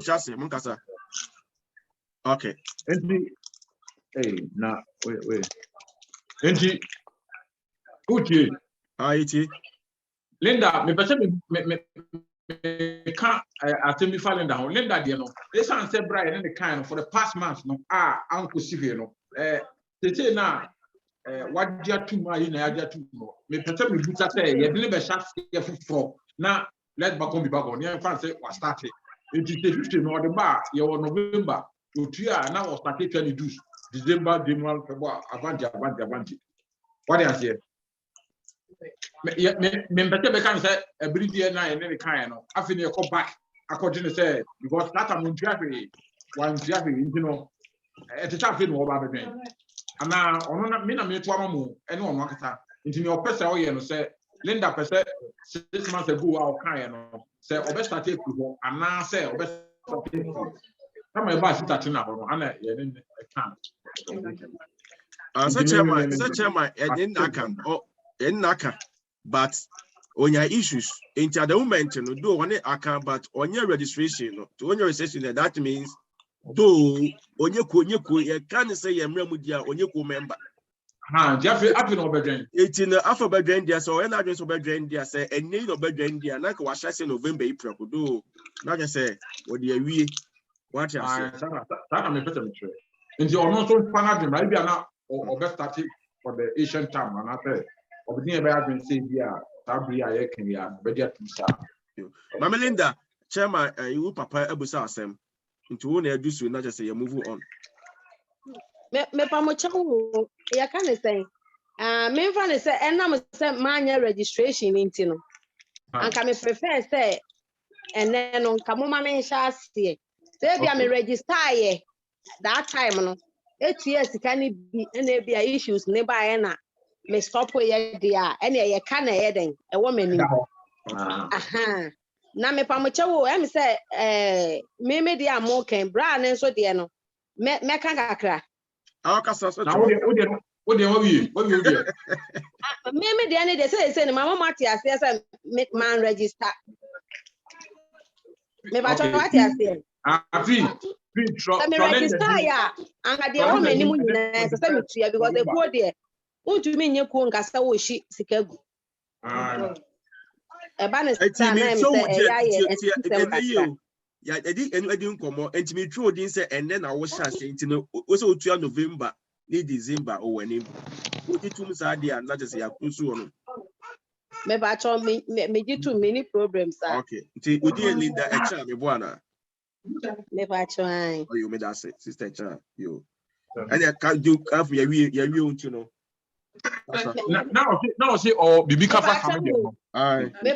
Just Munkasa. Okay. Hey, now wait. Enti, Uchi. Iti. Linda, me person me can't attend me Linda. Linda, dear no. This one said Brian and the kind for the past month. No, Uncle Sivio. No, they say now. What you too much in a too more. Me person me buta say you deliver shots here for now. Let back on be back on. You can't say what started. It is the 15 or the bar. You are November. Utia now was started 22 December, January, February. Avanti. What do you say? Me better be can say a brigadier na and the kind no. I feel you come back. According to say because that I'm on traffic. One traffic, you know. At the traffic no over the and now on me na me to amamu and no one kata. Into your person oh no say Linda person 6 months ago our kind no. Say obe start to go and now say obe start to come my boss start na no and Such chairman in Nakan or in Naka, but on your issues into the moment no do one account but on your registration to on your registration that means do on your you can't say a memoria on your member. Jeffrey up in Obedren. It's in the alphabet Grandia, so when I just Obedrendia say a name of Bedrendia, like what I say November, April, do not just say what do you what I say. I'm a better mature. And the almost Panadin, maybe now or best started for the Asian time, and I said, of the nearby been saying, yeah, Tabria, can be a better to Mama Linda, Chairman, you papa Ebusa Sam into one do so not just say you move on. Me pamocha ya can say me fan say enam say manya registration intino anka me prefer say ene no nka mo ma me hya ase say bia me register ye that time no 8 years can be ene bia issues ne ba ye na me stop ye dia ene ye ka na ye den e wo mani aha na me pamocha wo em say me dia mo ken bra ne so de no me kan kakra Our customers. Now, what do you me the end they say mama Matias say make man register. Me ba cho Matias say. Me register ya. Anga dey o mani mu nyina say me tua because they go there. Untumi nye ku nkasa wo hyi sika gu. E ba ne say na me say yeah, edi nkomo entimi tru odin say and then I was say ntino we say otua November ni December o wani odi tum sa dia na just ya kusu no me ba cho me gitu many problems are okay nti odi Linda e cha me boana me ba cho ai oh you me that say sister cha you and you can do have ya wi untu no now see or bibi kafa family me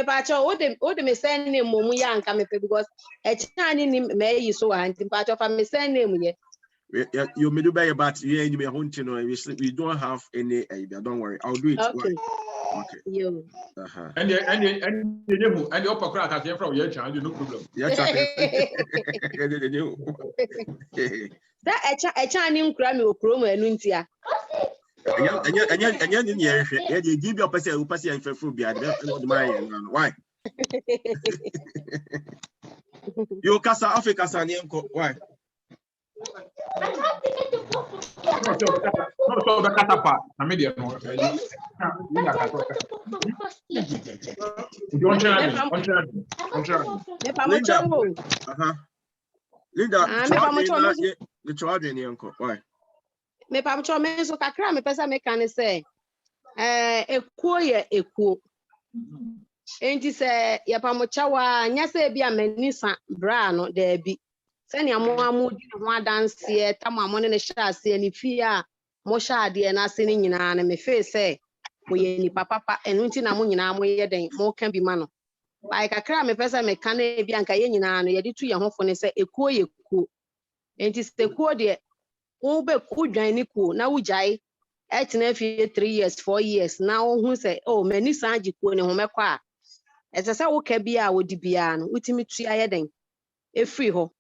ba cho o de me send name mo mu ya nka me pe because e cha ni me yi so anti ba cho fa me send name ye you may do by but you ain't me hunting no we don't have any idea don't worry I'll do it okay okay you and you upper crack at from your child no problem yeah that e cha ni nkura me okro ma anu ntia anya ni ye hwe ye dey give your person and for bia the my why you kasa Africa san yenko why no the catapa na media no you na catapa don't try Linda the charge yenko why me pam cho me so kakra me pesa me kan say ekuo ye ekuo enti se ya pam cha wa nya se bia mani sa bra no da bi se ne amu di ho adanse tamamo ne hya ase ni fi a mo hya ade na ase ni nyina na me fe se mo ye ni papa enu nti na mo nyina mo ye den mo kan bi ma no bai kakra me pesa me kan e bia nka ye nyina no ye di tu ye ho fo ne se ekuo ye ekuo enti se ekuo de ube kudwan ni ku na wujai etna fi 3 years 4 years na wo hu say oh mani sanji ku ne ho mekwa etese wo ka bia wo di bia no utimi tua ye den efri ho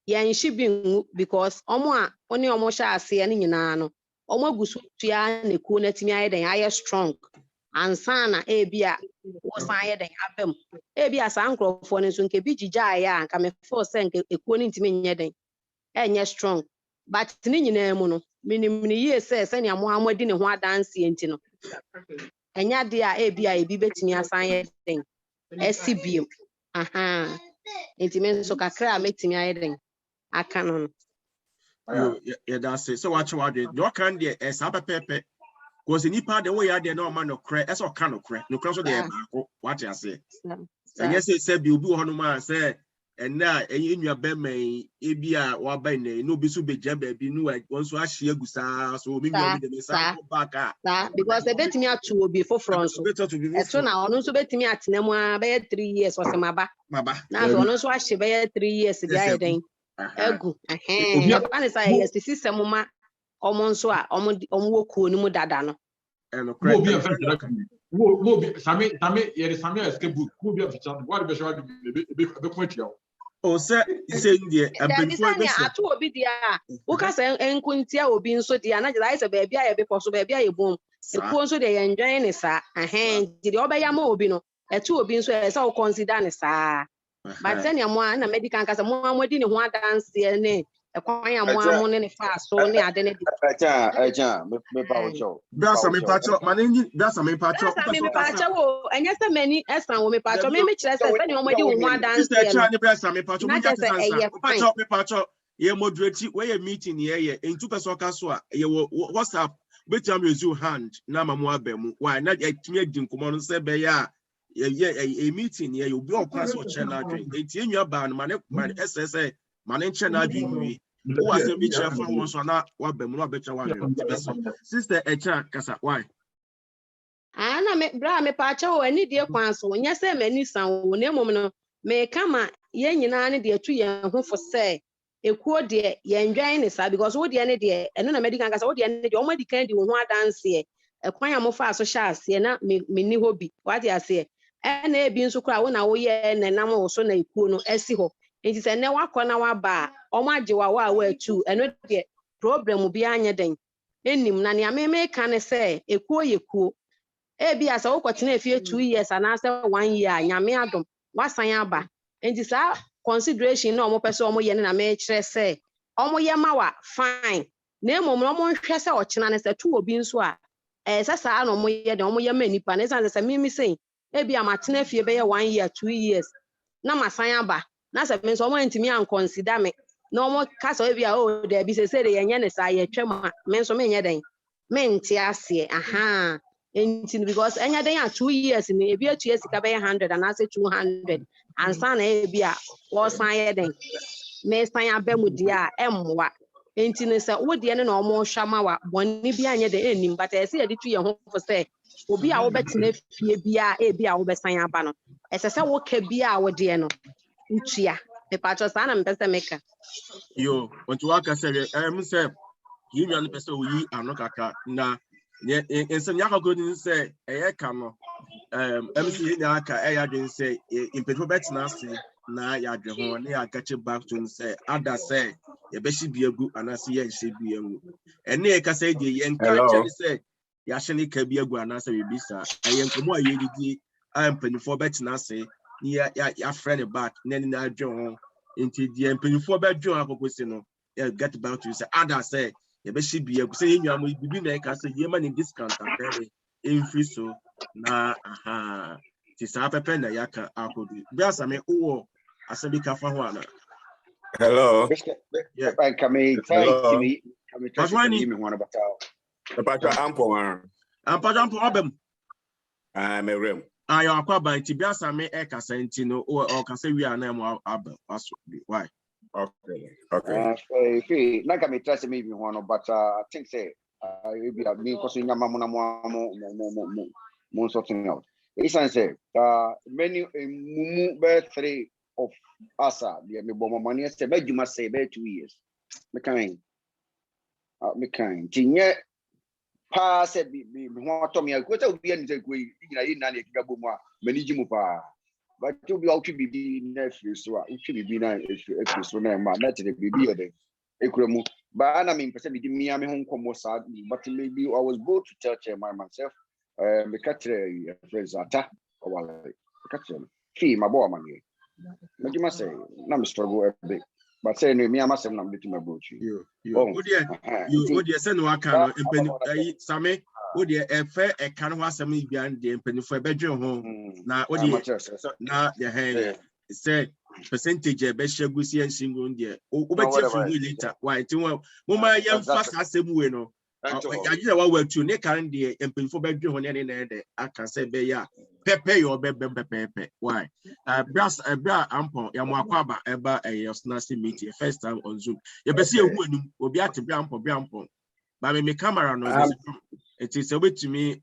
ya nshi bi because omo a oni omo sha ase ne nyina no omo agusu tua ne ku na timi aye den aye strong ansana ebia wosan yɛ den abam ebia saa nkrɔfoɔ no nso nke bi gyigyaaeɛ a nka mefo sɛ nke ekuo no ntimi nyɛ den ɛnyɛ strong but ne nyinaa mu no minim ne yie sɛ sɛnea mo adi ne ho adanseɛ nti no ɛnya de a ebia ebi betumi asan yɛ den ɛsi biem aha nti me nso kakra a metumi ayɛ den aka no Yo, that's it. So watch what they do. Can they as a pepe? Because any part the way I did no man no crack, that's all kind of crack. No cross of the what I say. And yes, it said you do man say, and now in your bed may ebia or by no be so be jam baby no like once I share gusa so me back because the bet me at two be for France. So now no so bet me at Nema by 3 years was maba. Now no so I she by 3 years then. Egu and say yes the system ma omo so a omo kuo ni mu dada no wo bi afet wo bi sami ye sami escape book wo bi afet what be sure be kwatia o say ndie abefo be ato obi dia wo ka say enkuntia obi nso dia na jira say ba bia ye be so ba bia ye bom ekuo nso de ye enjoy ne sa jiri obeya ma obi no eto obi nso e say wo consider ne sa but then ya na medical kasa mo amodi ne ho adanse ne ekwan ya mo amo ne fa so ne ade ne aja me pa wo brasa me pacho manenji brasa me pacho wo enya se mani esan wo me pacho me kire se se ne omodi wo ho adanse sister ne brasa me pacho mo jate sansa me pacho ye moderate we ye meeting ye entu person ka so a ye WhatsApp betam use hand na mamo abemu why na etimi adi nkomo no se be ya a meeting here, you'll be on class or channel drink. It's in your band, man, SSA, man, channel drink. Who was a bit for once or not? What be more better one? Sister, a chat, Cassa, why? Anna me bra me pacho, any dear counsel, yes, many sound, no moment may come at yen any dear 2 years who for say. A quote dear, ye enjoying this because what the end dear, and then American gas, what the end, the only candy will not dance here. A quite more fast so shall see, and not me hobby. What I say. Ene bi nso kra wo na wo ye nenam wo so na ekuo no asi ho enti se ne wakọ na waba o ma agye wa wa atu eno de problem bi anye den enim na ne ameme ka ne se ekuo ye kuo e bi asa wo kwotena efie 2 years ana se 1 year nyame adom wasan aba enti sa consideration na o mo pese o mo ye ne na me kire se o mo ye ma wa fine na emom no mo nhwe se o kina ne se tu obi nso a sasa na o mo ye de o mo ye ma nipa ne san se mimi sei ebi amatena fie be 1 year 2 years na masan aba na se me so mo ntimi an consider me na omo kasa ebi a o de bi se de yenye ne sa ye twema me so me nye den me nti ase aha enti because enya den a 2 years ni ebi atu sika be 100 and ase 200 ansa na ebi a wo san ye den me san abamu dia emwa enti ne se wo de ne na omo hwa ma wa bonni bi anye de enim but ese ye de tu ye ho for say obi a wo betina fie bia e bia wo besan aba no esese wo ka bia wo de no utua me pacho sa na mpese meka yo onto waka say say yi nwan pese wo yi anokaka na ensem yaka go din say eye ka no MC ni aka ya din say impedro betina ase na ya dwe ho na ya gache back to say ada say ye be shi biagu anase ye hye biagu ene e ka say de ye encourage say ya shini ka biagu anase we bisa ayen komo aye didi ampanifo betina ase ni ya friend back na ni na dwe ho nti de ampanifo be dwe akokosi no ya get back to say ada say ye be shi biagu say enwa mo bibi na e ka say ye man discount abere in free so na aha ti sa pepe na yaka akodu biasa me uwo asabi ka fa ho ana. Hello. Yeah. Come me one about ampo abem. I'm a rim. Ayo akwaba nti biasa me e kasa nti no o kasa wi ana mo abem aso why? Okay. Na come trust me one but I think say be me cause nyama mo sorting out. It's say many mumu be 3 of asa me bo money say be juma say be 2 years. Me kind tinye pa say be ho to me ko say obi ani say ko nyina yi na na ekigabo mu a mani jimu pa but to be out to be na free so a uchi be na free so na ma na tire be e de ekuremu ba na me pese be di me ho nkomo sa but maybe I was bold to tell chairman myself me katre friends ata wala katre fee my boy man me you say na me struggle a bit but say no me am asem na me to my brochi you odi say no aka no empani same odi e fe e kan ho asem bia de empani fo e bedwe ho na odi na the hand say percentage e be shagusi en single de o be tie for later why ti mo ma yam fast asem we no ya wa watu ne kan de empani fo bedwe ho ne ne de aka say be ya pepe your pepe why bra ampo ya mo akwaba eba yosnasi meeting first time on Zoom ya be see ehu anum obi ate bra ampo ba me camera no it is obetumi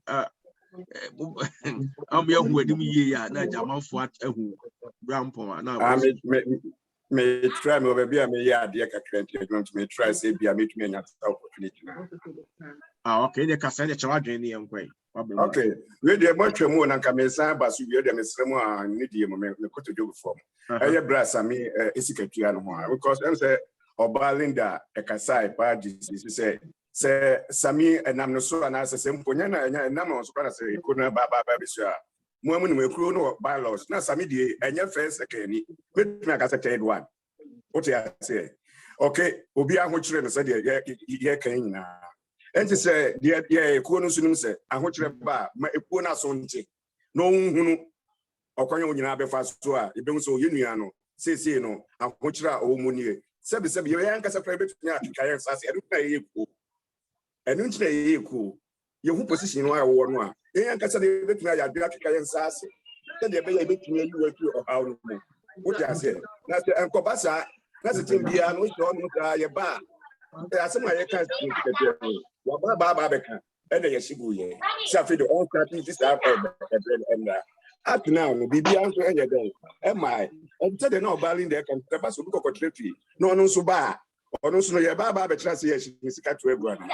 am ya hu adim ye ya na jamanfo ahu bra ampo na me try me obi a me ya de kakra nti me try say bia me tumi anya opportunity okay the kasa de chawadwen ne yankwan okay we dey match mu na nka me san ba so we dey me sremu a ne die me koto jogo form eye brasa me esikatua no ho because em say oba Linda ekasai pa say sami enam no so na say mponya na enam no so na say ko na ba be so a mo amu no ekuro no bylaws na sami die enya first second ni betumi aka third one what you say okay obi aho kire no say ye kan nyina enti say de ekuo no sunum say aho kire ba ma ekuo na so nti no hunu okwanya onyina abefa so a ebe nso yenua no sese no aho kire a o mu nie sebi ye yankasa private nya akaye sase enu na ye ekuo enu nti na ye ekuo ye hu position no a wo no a ye yankasa de betumi ya de akaye sase de be ye betumi yi watu o hawo no mu what you say na se enkobasa na se timbia no so no ka ye ba asema ye kan wa ba beka ene ye shibu ye safi the all party this have and up now no bibi anso enye den e mai ente de na obalin de kan teba so ko trefi no no so ba ono so no ye ba be tra se ye sika to egua na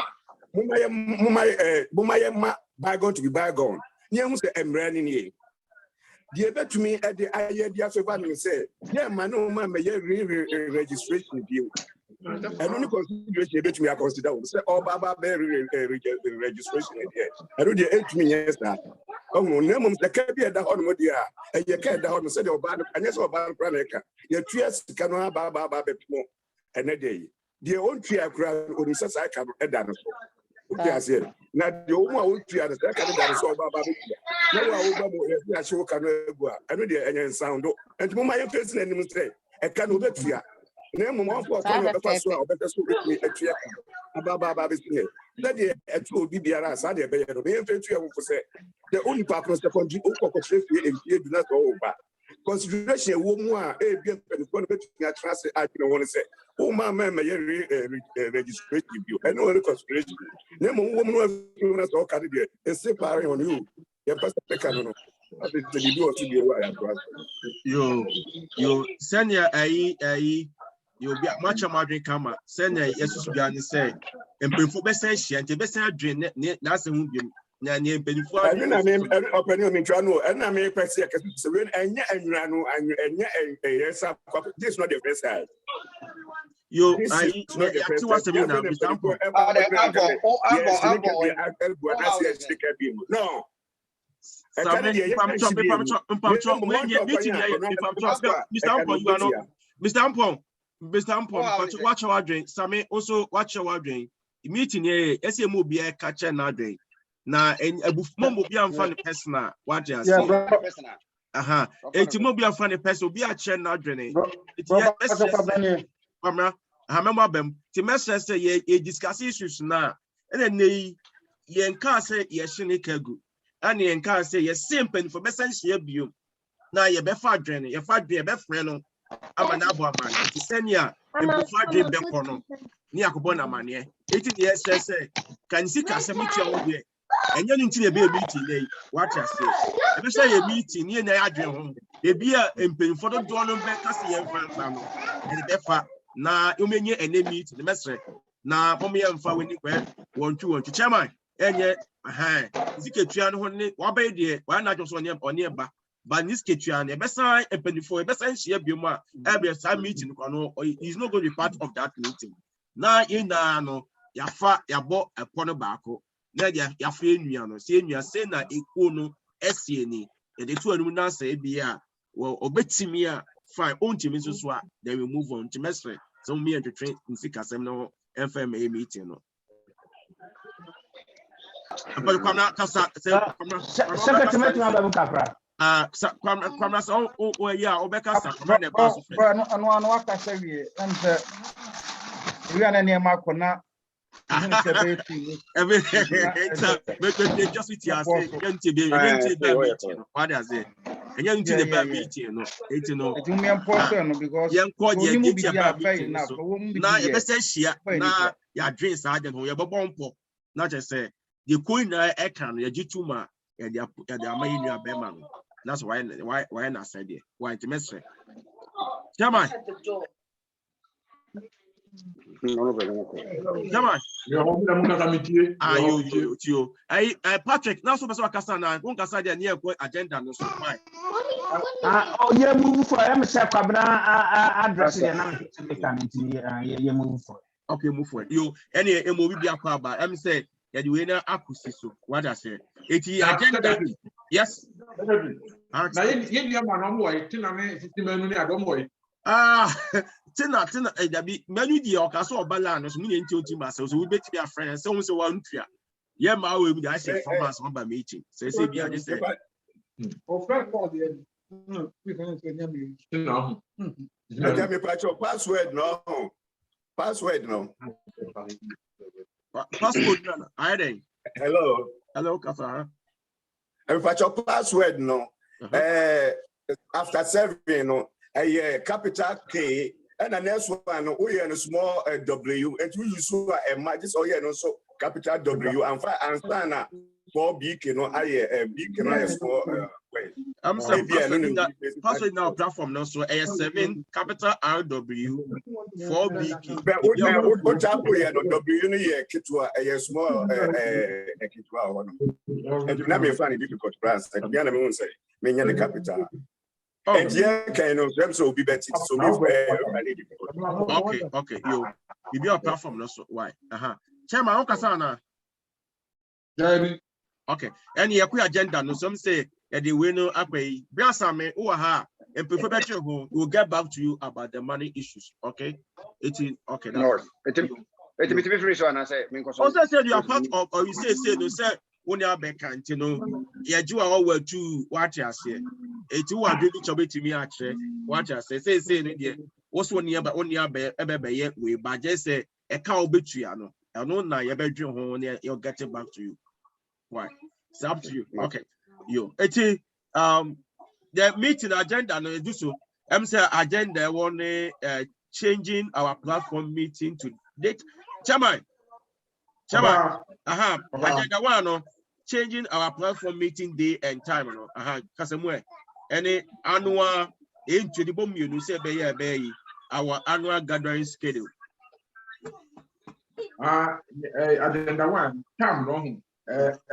mumaye ma bygone to be bygone nye hu se emre ni ye die betumi e de aye dia favor me say ye ma no ma me ye registration deal and only consideration bet me I consider say oh baba be registration there I do the 8 years that oh no name the ka bi da hono dia e ye ka da hono say the oba anya say oba pra na ka ye tua sika no baba betmo ene dey the on tua kra oni say sai ka e da no okay I say na the omo on tua the ka da so baba betia na wa wo ba mo e show ka no egu a eno dey enya sound and mo ma ye face na nim say e ka no betia na mo mo for ko no be so a be so be atua baba be say na dey etu obi biara sa dey be ye no be fetu e wo say the only purpose the country o ko trefi e do not go back consideration wo mu a e bi pe ko no betu ya transfer a no won say o ma ye registration bio and no consideration na mo wo mu no na so ka dey e say pare on you ye pastor pe ka no yo senior ai you be much of madrid kama senior yesu bia ni say empefo be say hia nte be say adwen na ase hu bi na ne empefo na me opinion me twa no na me pese ya kase we enya anwura no enya yes this is not the first time yo ai ya ti wase me na example no Mr. Ampon, watch our drink. Same also watch our drink. Meeting here, SMO be a catcher na drink. Na and a bufmo be a funny person. What you say? Aha. It's mo be a funny person. Be a chair na drink. It's Pamela. I remember them. The message say ye discuss issues now. And then ye enka say ye shini kegu. And ye enka say ye simple for message ye bio. Na ye be fa drink. Ye fa drink be friend. I'm an abo man. Senior, and before dream be kono. Ni akobona mane. 18 years say, can see Casamity over here. And you need to be a meeting. What I say. If you say a meeting, you know, I dream home. They be a impin for the door and back as the family. And therefore, now you may get any meeting the message. Now, Pommy and Fawini, 1 2 chairman. And yet, Zikatrian, what by the why not just on nearby. But this Ketuan, a best sign, a penny for a best sign, she Buma, every time meeting, he's not going to be part of that meeting. Now, in no, Yafa, Yabo, a corner barco. na ya fe nua no se nua se na ekuo no esie ni e de to anum na say bia obetimi a fine ontimi so a then we move on to mesre so me and train nsika sem no FMA meeting no but kwamna kasa secretary to have kakra kwamna so o ya obeka sa kwamna ne ba so bro no aka say we am say we ana ne ma kona just with you say can't be meeting what does it and you need the meeting no it no it me important no because yen call the meeting na you be say share na ya drink sa dem you be bompo na just say the coin na e kan ya gituma ya the amayi nua be ma no that's why na said there why it mesre chairman Jaman, you Patrick, now so person na won kasa dia near agenda no so fine. Oh, yeah, move for I'm say kwabra address there na me can you move for. Okay, move for you. Any mo bi akwa aba. Em say ya the way na akusi so. What I say? Eti agenda. Yes. Na ye ma no mo e tina me sistema ni adom boy. Tina dabi manu di o ka so obala no so me nti oti ma so we beti be a friend so we say wan tua ye ma we mu da say formance number meeting say be I just say o friend call the no we can say nyame no na me password no password no I then hello kafa me password no after serving no capital K and the next one we are small W and we use so so capital W and for 4 big big small I'm saying password now platform now so 7 capital RW 4 big but what W no kitwa small kitwa and na me find difficult brands and be na me say me nya the capital. And yeah, kind of them so be better. So okay. You be a platform, no so why? Chairman, Okasana. Okay. And you agenda, no some say the winner apay. Biasame, and prefer better who will get back to you about the money issues. Okay. It is okay. No, it's a bit free, so I say, also said you are part of, or you say, when you are back, you know, you are all to what you say. It's who are doing it to me actually. What I say, what's 1 year, but 1 year, we but just say a cow betray. I know now your bedroom home, you'll get it back to you. Why? It's up to you. Okay. You. It's the meeting agenda, no, do so. I'm saying agenda one changing our platform meeting to date. Chairman. Agenda one, changing our platform meeting day and time. Kasemwe. Any annual into the bomb you say our annual gathering schedule. Agenda one, time wrong.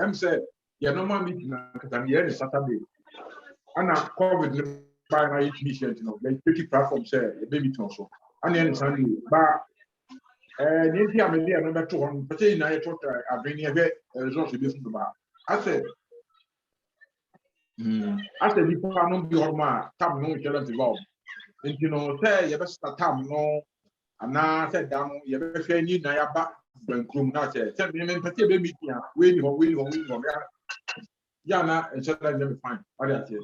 I'm say your normal meeting because Saturday. And now COVID by my mission, they pretty platform say a baby also. And then Sunday, but maybe I'm a number 200, but then I thought I bring a result to this. I said, you can't be on my tab no challenge involved. And you know, say you best tab no, and now said down, you better need Naya back when Krum not said, tell me, baby, win or Yana, and said, let me find. What I said,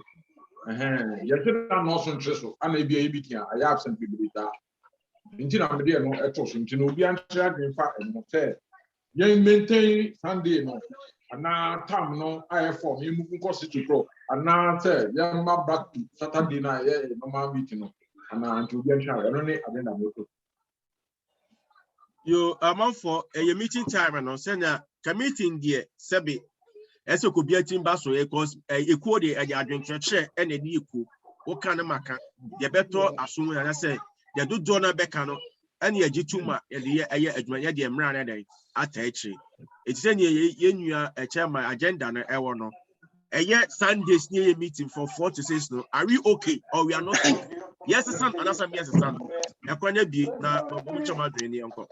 you should not so I may be a bit here. I have some people that. Until I'm there, no, at all, to know be answered in fact, and say, you maintain Sunday, no. And now, time no, I have for me moving course to pro. And now, say, young man back to Saturday night, no man meeting. And now, to get shy, I don't know. You amount for a meeting time and on send a meeting dear, Sebi. As you could be a team basso, because a quote at your drink chair and a equal. What kind of maca? The better assume, and I say, they do Jonah Beccano. And ye Gituma, a year, the Emran day at H. It's any year, a chairman agenda, and I want no. A year Sunday's near meeting for 4 to 6. No, are we okay or we are not? Yes, the son, and that's a yes, son. A corner be now, much of my uncle.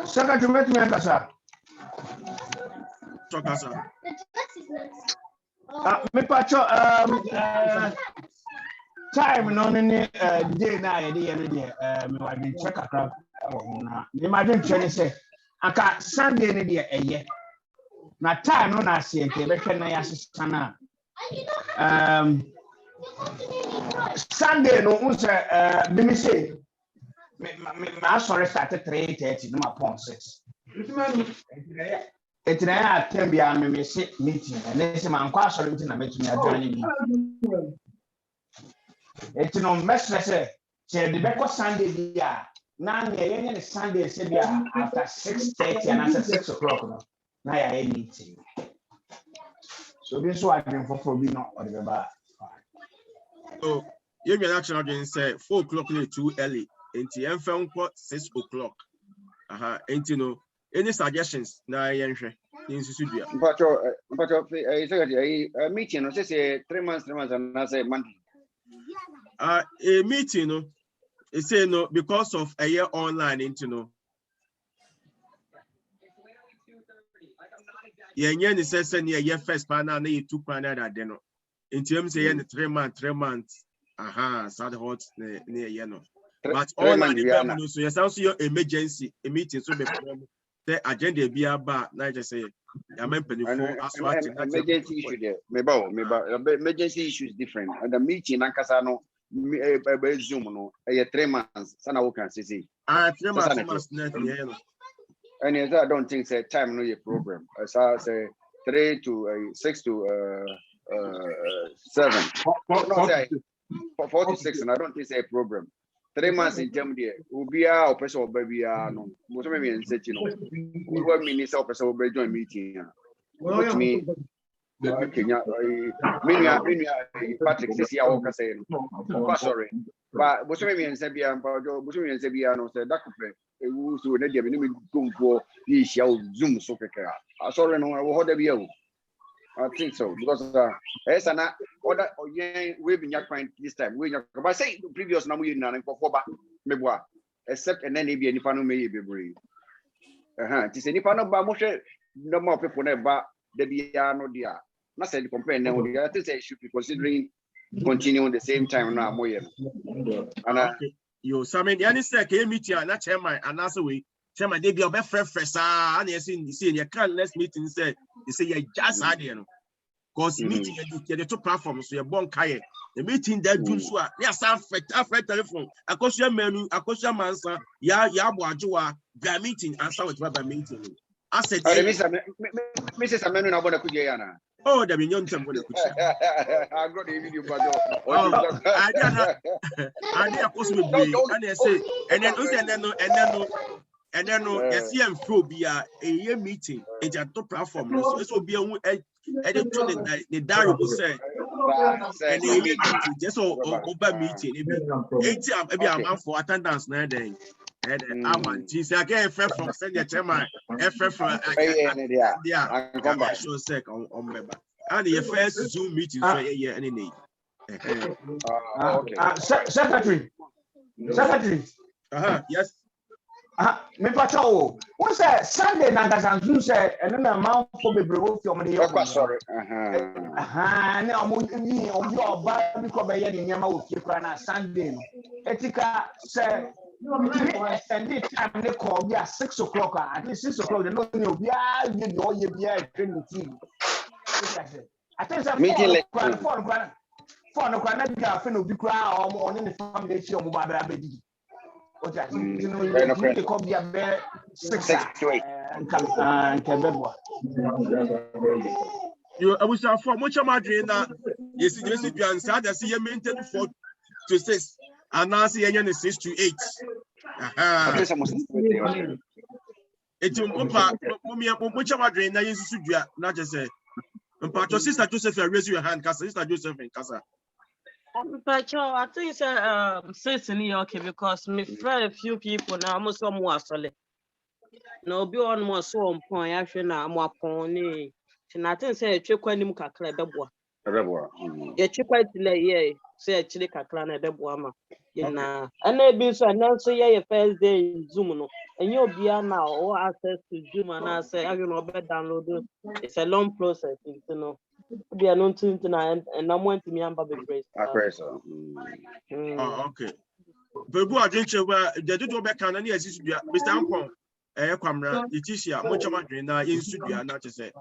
Secretary, let me answer. Me pacho time no ni day na ye dey me wa dey check akra na me ma dey try say aka Sunday ni dey eye na time no na se nke be hwe na ya sesa na Sunday no unse be me say me sorry start 3:30 no ma pon 6 it's na attend bia me say meeting and then say man kwa sorry meeting na metumi adwane ni it's no message say the back Sunday bia na ye Sunday say bia after 6:30 and after 6 o'clock no na ya meeting so this one been for be no or the ba so you mean actually say 4 o'clock too early until em 6 o'clock no any suggestions na yenhwe insisudua but meeting no say 3 months and say Monday a meeting no e say no because of a year online no yenye ni say na year first panel na you 2 panel that dey no intim say yen 3 months sad hot na year no but online no so yes also your emergency a meeting so be the agenda be about na just say ya mempani for aswati emergency issue there emergency issue is different and the meeting ankasa no Zoom no 3 months sana wo kan say 3 months na here no and I don't think say time no your problem as I say 3 to 6 to 7 no say 4 to 6 and I don't think say a problem 3 months in term there ubia o person obabia no mo so me say no we mean say o person oba join meeting what me Kenya Patrick sisi ya woka say no sorry but mo so me say bia mo so me say bia no say dakope ewu so na dia me no gongo yi hia Zoom so keka sorry no wo hoda bia o I think so because esa na order oyen we be nyak find this time we nyak but say previous na mo yin na nkofo ba meboa except and then e be nipa no me bebre ti se nipa no ba mo hwe no more people na ba de bia no dia na say compare na o dia I think say should be considering continuing the same time na mo yen and yo samen yani say ke meeting na chairman anase we chairman dey be obe fresh and you see you can next meeting say you say you just had you because meeting you the two platforms so you bon kai the meeting that do so ya san afret telephone akosia menu akosia mansa ya boajuwa the meeting answer with by meeting I said Mrs. Amenu na bona kuje yana oh the minyon tempo de kuje I got the video but I did akosia be and they say and then no SCM phobia a meeting it's a top platform so it will be the diary say and just over meeting maybe I'm for attendance now then and I want to say again from send your chairman from yeah sure sec on member and the first Zoom meeting so yeah any need okay secretary yes me pacho what say Sunday na gazanzu say and na man for bebre wo fi omde yo sorry na omo ni obi oba bi ko be ye ni nyama wo fi kra na Sunday no etika say and the time they call me at 6 o'clock at 6 o'clock they know you be you know you be a trinity I think that meeting for no kwa na bi afa no bi kra o ni family chi o mo ba bra be okay, you know, you come here be 6 to 8. You I wish I for much madrin na yes you answer that see you maintain 4 to 6 and now see you 6 to 8 it's much madrin na yes sudua na just say mpacho sister Joseph raise your hand kasa sister Joseph in kasa I think it's certainly okay because me friend a few people now almost some more solid. No be on more so on point actually na more pony. Nothing say a trick when you can clear the boy. Yeah, trick quite delay, yeah. say actually kakra na beboa ma na ana bi so na so ye first day in Zoom no and you be now or access to Zoom and I say I no be download it. It's a long process, you know. Be an unto na and I want me amba be praise. Okay. Bebu adwenche ba de dodo be kan na ne asisi dua Mr. Ampon kwamra itisia mo chama dwen na yensu dua na che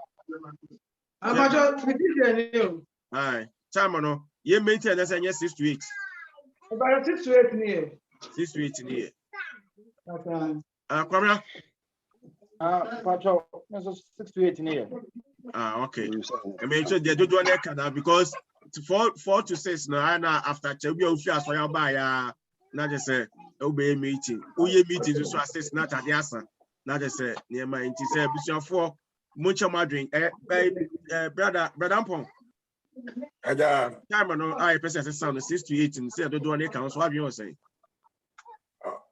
Amajo Letitia ni o. Aye. Time no ye maintain na say 6 to 8. About 6 to 8 ni. 6 to 8 ni. Okay. Kwamra. Pacho, 6 to 8 ni. Okay. I mean so de dodo na kan because 4 to 6 na after chebi ofi aso ya ba ya na je say obey meeting. Uye meeting so assist na tade asa. Na je say niema nti say busuafo Mucha madrin, brother Ampon. Time no, I person sound 6 to 8 and say don't do any count. So what you say?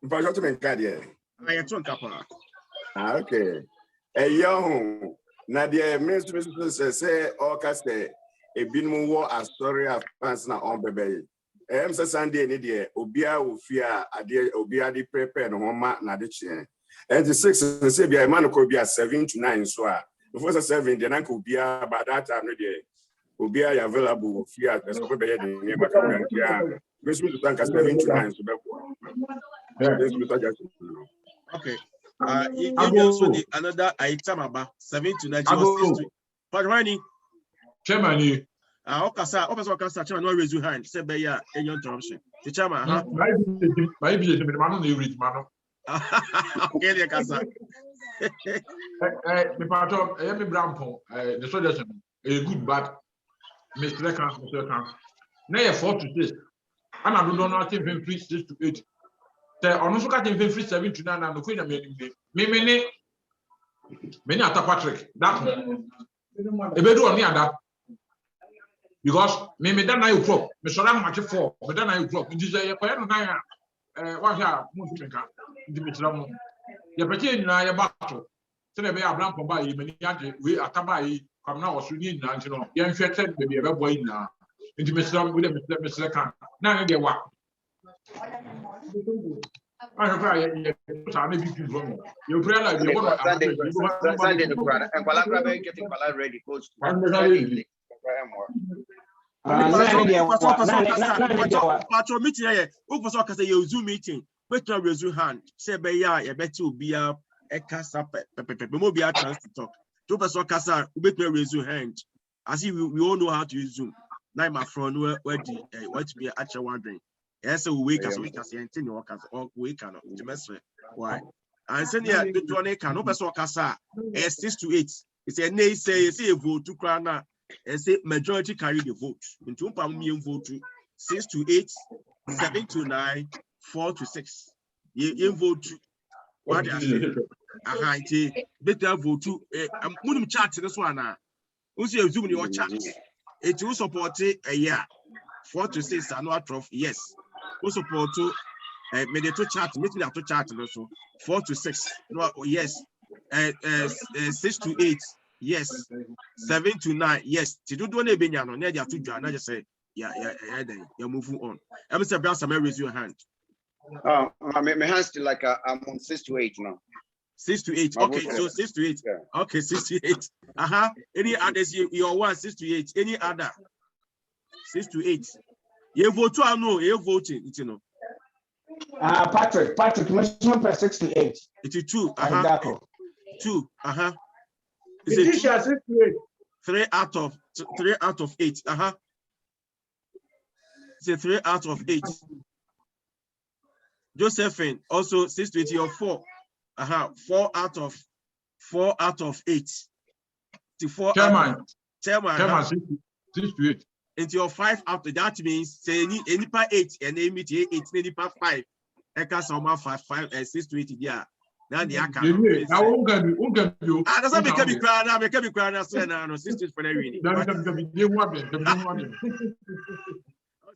But what to make that yeah? I am too kappa. Okay. A young Nadia minister say all cast a bin war as story of fans na on baby. Say Sunday ni dia obia ofia ade obia de prepare no ma na de che. And the 6 say be a man could be at 7 to 9 so before 7 the nan could be by that time no there will be available fear the so be the name of the we to thank 7 to 9 so okay also the another item about 7 to 9 was 6 to Padwani Chairman okasa chairman no raise your hand say be ya any interruption the chairman my be the man no read man. Okay, the casa. Me pato, me Brampon, the soldiers good, but Mr. Can. Nay 4 to 6. And I don't know think 6 to 8. The honest cutting 7 to 9 and the queen of me many at Patrick. That a better on that. Because me done 9 o'clock, me surround match 4, me done 9 o'clock. It is a what's that? Dimitram, your petty na your battle. So they be a blank by you, many we are tabai, come now, or you know, young shed maybe a boy now. Into Mr. William, Mr. Khan. Now they walk. I have wrong. You pray like you want Sunday, and Palabra getting Palabra ready, coach. Patro meeting here. Who was also say Zoom meeting? Wait to raise your hand. Say be ya, you better be a casa pepe. Mo be a chance to talk. Two person casa. Wait to raise your hand. As if we all know how to use Zoom. Now my friend, where what to be actually wondering. Yes, we wake as we can say anything you can or we cannot. Why? And say yeah, the one can no person casa. 6 to 8. It's a nay say a vote to crown. And say majority carry the vote. Into vote 6 to 8, 7 to 9, 4 to 6. You vote what I say. Better vote to I'm chat this one now. Who's your Zoom your chat? It will support a year 4 to 6 annual trophy. Yes. Who support to mediator chat, meet me to chat also 4 to 6. No, yes. 6 to 8. Yes, 7 to 9. Yes, to do one benyano, near to John. I just say, yeah, then you're moving on. Mr. Brown, some raise your hand. My hand's still like I'm on 6 to 8 now. 6 to 8. Okay, so 6 to 8. Yeah. Okay, 6 to 8. Any others? Your one 6 to 8. Any other? 6 to 8. You vote to no, you voting, you know. Patrick, maximum per 6 to 8. It is 2. 2. Is it 3 out of 8? It's a 3 out of 8. Josephine also 6 to 8 or 4. 4 out of 8. To 4. Chairman. 6 to 8. Into your 5 out of that means say any part 8 and they meet 8, any part 5. Eka sama 5 and 6 to 8 yeah. Now the account. That's not make me cry now. Make me cry now. So now, sisters for the reading.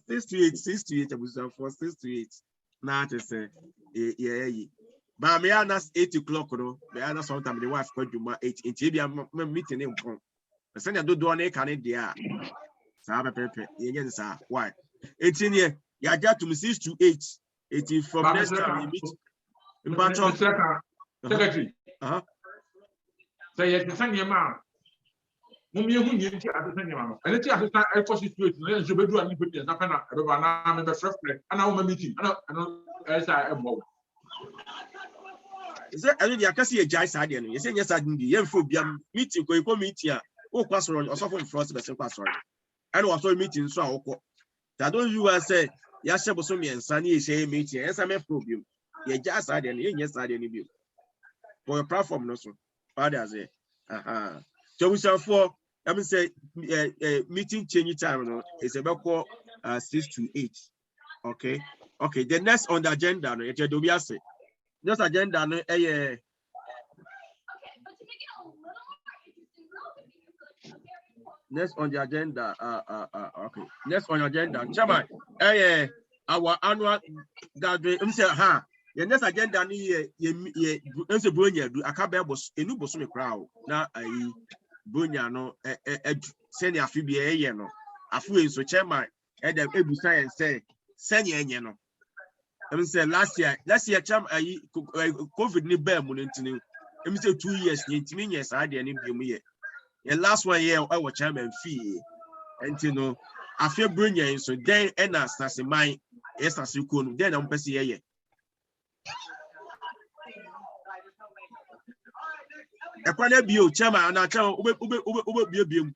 6 to 8, 6 to 8. I was for 6 to 8. Now to say, yeah. But me are not 8 o'clock. No, me are not sometimes the wife called you 8. Until I'm meeting him from. I said I do one can it there. So I have a paper. Again, sir. Why? 18 year. You get to 6 to 8. It is from next time we meet. Secretary. Say yes, the same amount. Mummy, who you think at the same amount. And it's a situation. Let's do a little bit. Nothing. I remember the first place. And now meeting. I know. As I am. Is that I mean, I can see a jai side. You say yes, I didn't. You meeting. Go meet here. Oh, pass on or something for us. Pass on. I know also meeting. So I don't you say yes, me and Sunny say meeting. Yes, I'm a problem. You just side and yes, I didn't be. For your platform, no, so. Father say, so we shall for. Let me say, meeting change time. No, it's about 6 to 8. Okay. Okay. The next on the agenda, no, it's a Dobiase. Just agenda, no, next on the agenda, okay. Next on the agenda, Chairman, our annual gathering. Say, the next agenda ni ye ense bronya do akabe bos enu boso me crowd na ayi bronya no senior afi bi eye no afu enso chairman dem ebu science say senior enye no em say last year chairman ayi covid ni ba mu ntini em say 2 years ni ntini nye sa de ni bi mu ye the last 1 year I was chairman fee entino afi bronya enso den na sase man esase ko no den na mpese ye Ekwane bio chairman na chairman ube bio.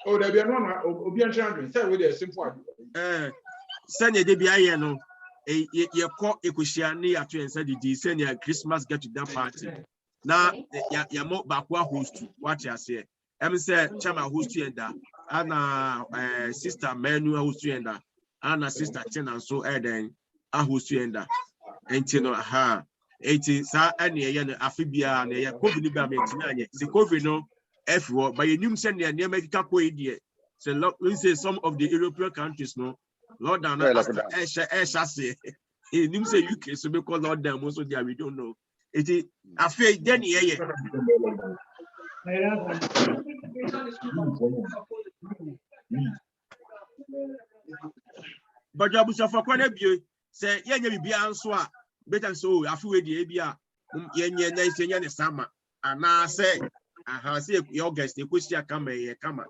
Oh, there be no obi an chairman say we dey simple. Senior de bia ye no ye call ekohia ne ato ensa didi senior Christmas get to that party. Na ya mo bakwa host what you say. Em say chairman host you enda ana sister Manu host you enda ana sister Tina so den a host you enda. Entino ha 80 sa ane ye no afibia na ye covid ni ba me tina anye se covid no efwo but ye nim send ne medical ko edie so we say some of the European countries no lord down say he nim say UK so because lord down also there we don't know it afi then ye but you abusa for kwana bio say ye nya bibia nso a better so afi we dey bia ye nye na ise nya ne sama ana say say August ekosia kama ye kama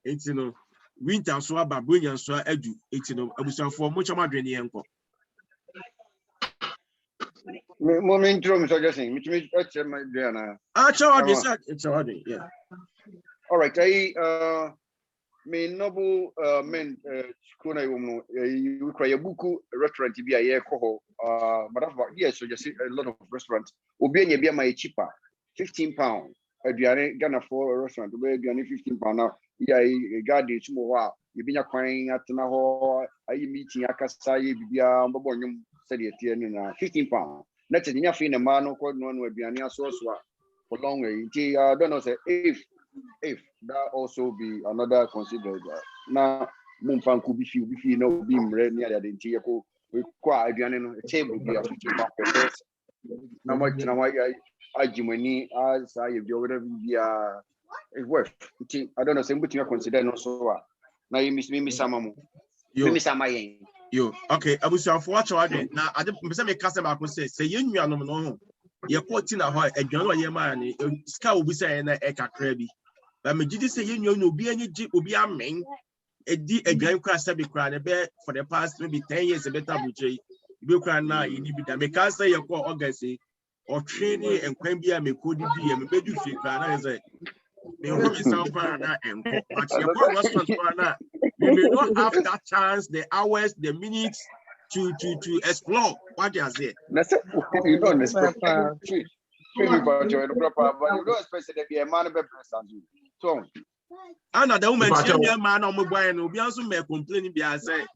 enti no winter so aba bronya so adu enti no abusafo mo chama dwene ye nko moment room suggesting which means my Diana. Chawadi, yeah. All right, me noble men kuna you cry a buku restaurant be a year coho but yes so just a lot of restaurants obi anya be my cheaper £15 aduane Ghana for a restaurant be aduane £15 now yeah garden sumo wa you be nya kwan atena ho ayi meeting akasa ye bibia mbobɔ nyum said tie ni na £15 net nya fi na ma no ko no aduane aso for long way I don't know say if that also be another considered na mumpanku bi fi no bi mre ni ade nti yeko we kwa aduane no table bi a £15 per person na mo na wa ajimani as I if you whatever be it's worth I don't know say mbuti consider no so na you miss me samamu me samayen yo okay abusafo watch ade na ade mpese me kase ba ko say yenuanom no ho ye ko ti na ho aduane o ye ma ni ska obi say na e kakra bi ba me gidi say yenuanom obi anyi gi obi amen edi aduane kwa sabi kwa na be for the past maybe 10 years e better buche bi kwa na yini bi da me ka say ye ko August or training and kwan bia me ko didi me bedu fi kwa na say me ho me sound pa na enko but ye ko restaurant kwa na we may not have that chance, the hours, the minutes to explore what you are saying. You don't expect but you don't expect to be a man of present. So another woman, man on mobile, no, be also may complain. Be I say,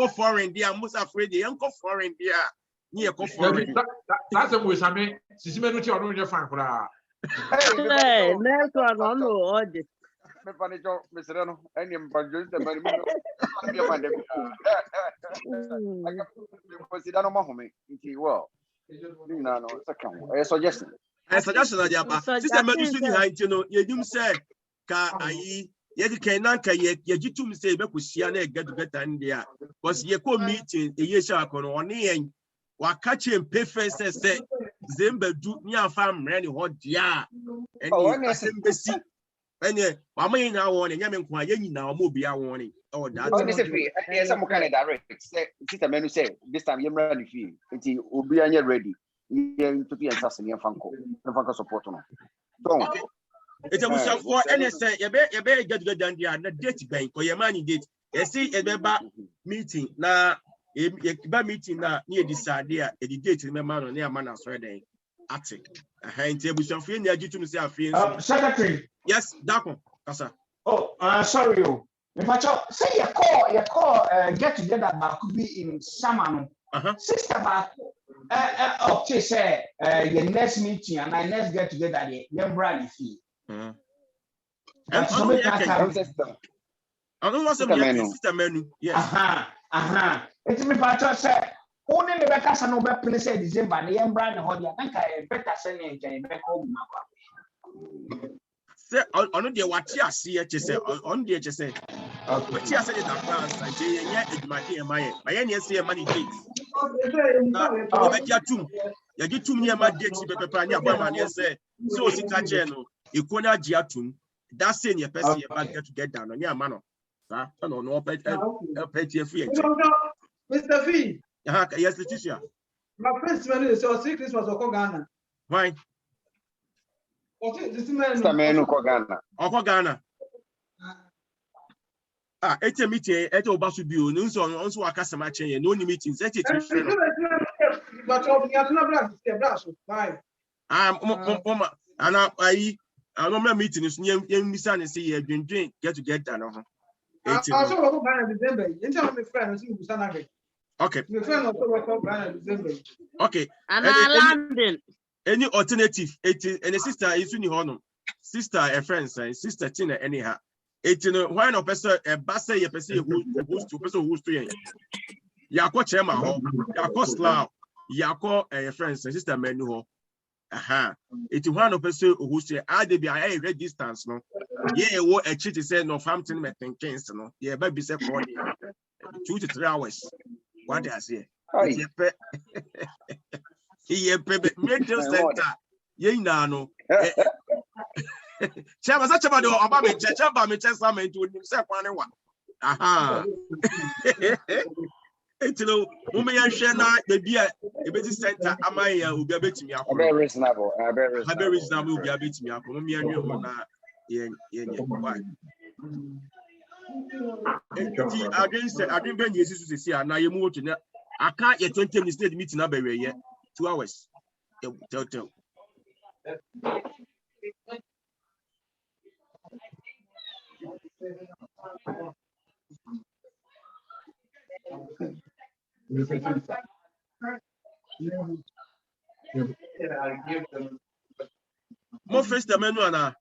foreign, dear, most afraid the uncle foreign, dear. That's a wish I mean, she's made on your fan for Hey, next one, no, Mr. Rano, and you consider no more. Well, No, second. A suggestion. A suggestion that yaba. Sister Medu Suni Haintino, Yedum said, Ka ayi, Yedi Nanka, Yajitum say, Bekusiana, get to get India. Was Yako meeting a year shark on one end. Wakachi pay face say, Zimba do near farm, Randy Hot, ya. And embassy. And Mamma in our warning, Yaman Kwayan now, Mobia warning. Oh, that's yes, I'm kind of direct. Sister Menu say, this time you're ready. It's Ubianya ready. To be assassin and Funko support. It's a Muslim for NSA, you better get good than the date bank or your money date. You see a member meeting now, a meeting now near this idea, a date in the man near Manas Reading. Attic. A hand table shall feel near you to say a few. Secretary. Yes, Dako, Kasa. Oh, sorry. If I say you call get together back could be in Samano. Sister back okay, say your next meeting and I next get together the young brother fee. I don't want some sister menu. Yes. It's me patch say only the Becca no better place December the young brother hodia. I think I better send you back home. Say on the what you see on the say. What you say that France and you my yes see money dates. You get too near my dates say so no you corner giatum that's saying your person about get to get down on your man. No pay free. Mr. Fee. Yes, Letitia. My first man is so sick Christmas or Ghana. Why? This man who Ghana. It's a meeting at Obasubu, no so also a customer chain, no meetings. But I don't meeting is near Missan and see you drink, get to get done. Okay. Okay. Any alternative? And a sister is in honor. Sister, a friend, sister Tina, anyhow. Why no person a bassa ye person who's to you? Yako Chema, Yako Slow, Yako a friend, sister Menu. Aha. It's one of person who's to add a red distance, no. Yeah, what a cheat is no fountain making case, no. Yeah, baby said 2 to 3 hours. What does he? He mental center. Ye no. Chama such about the Obama Chamba Chessaman to himself one. Aha. It's no woman shana the beer a bit center. Amaya will be a bit me up. Very reasonable. Very reasonable will be a bit me up. Me and you I didn't bring you to see and now you move to I can't get 20 minutes meeting up yet. 2 hours. Tell. More first the menu and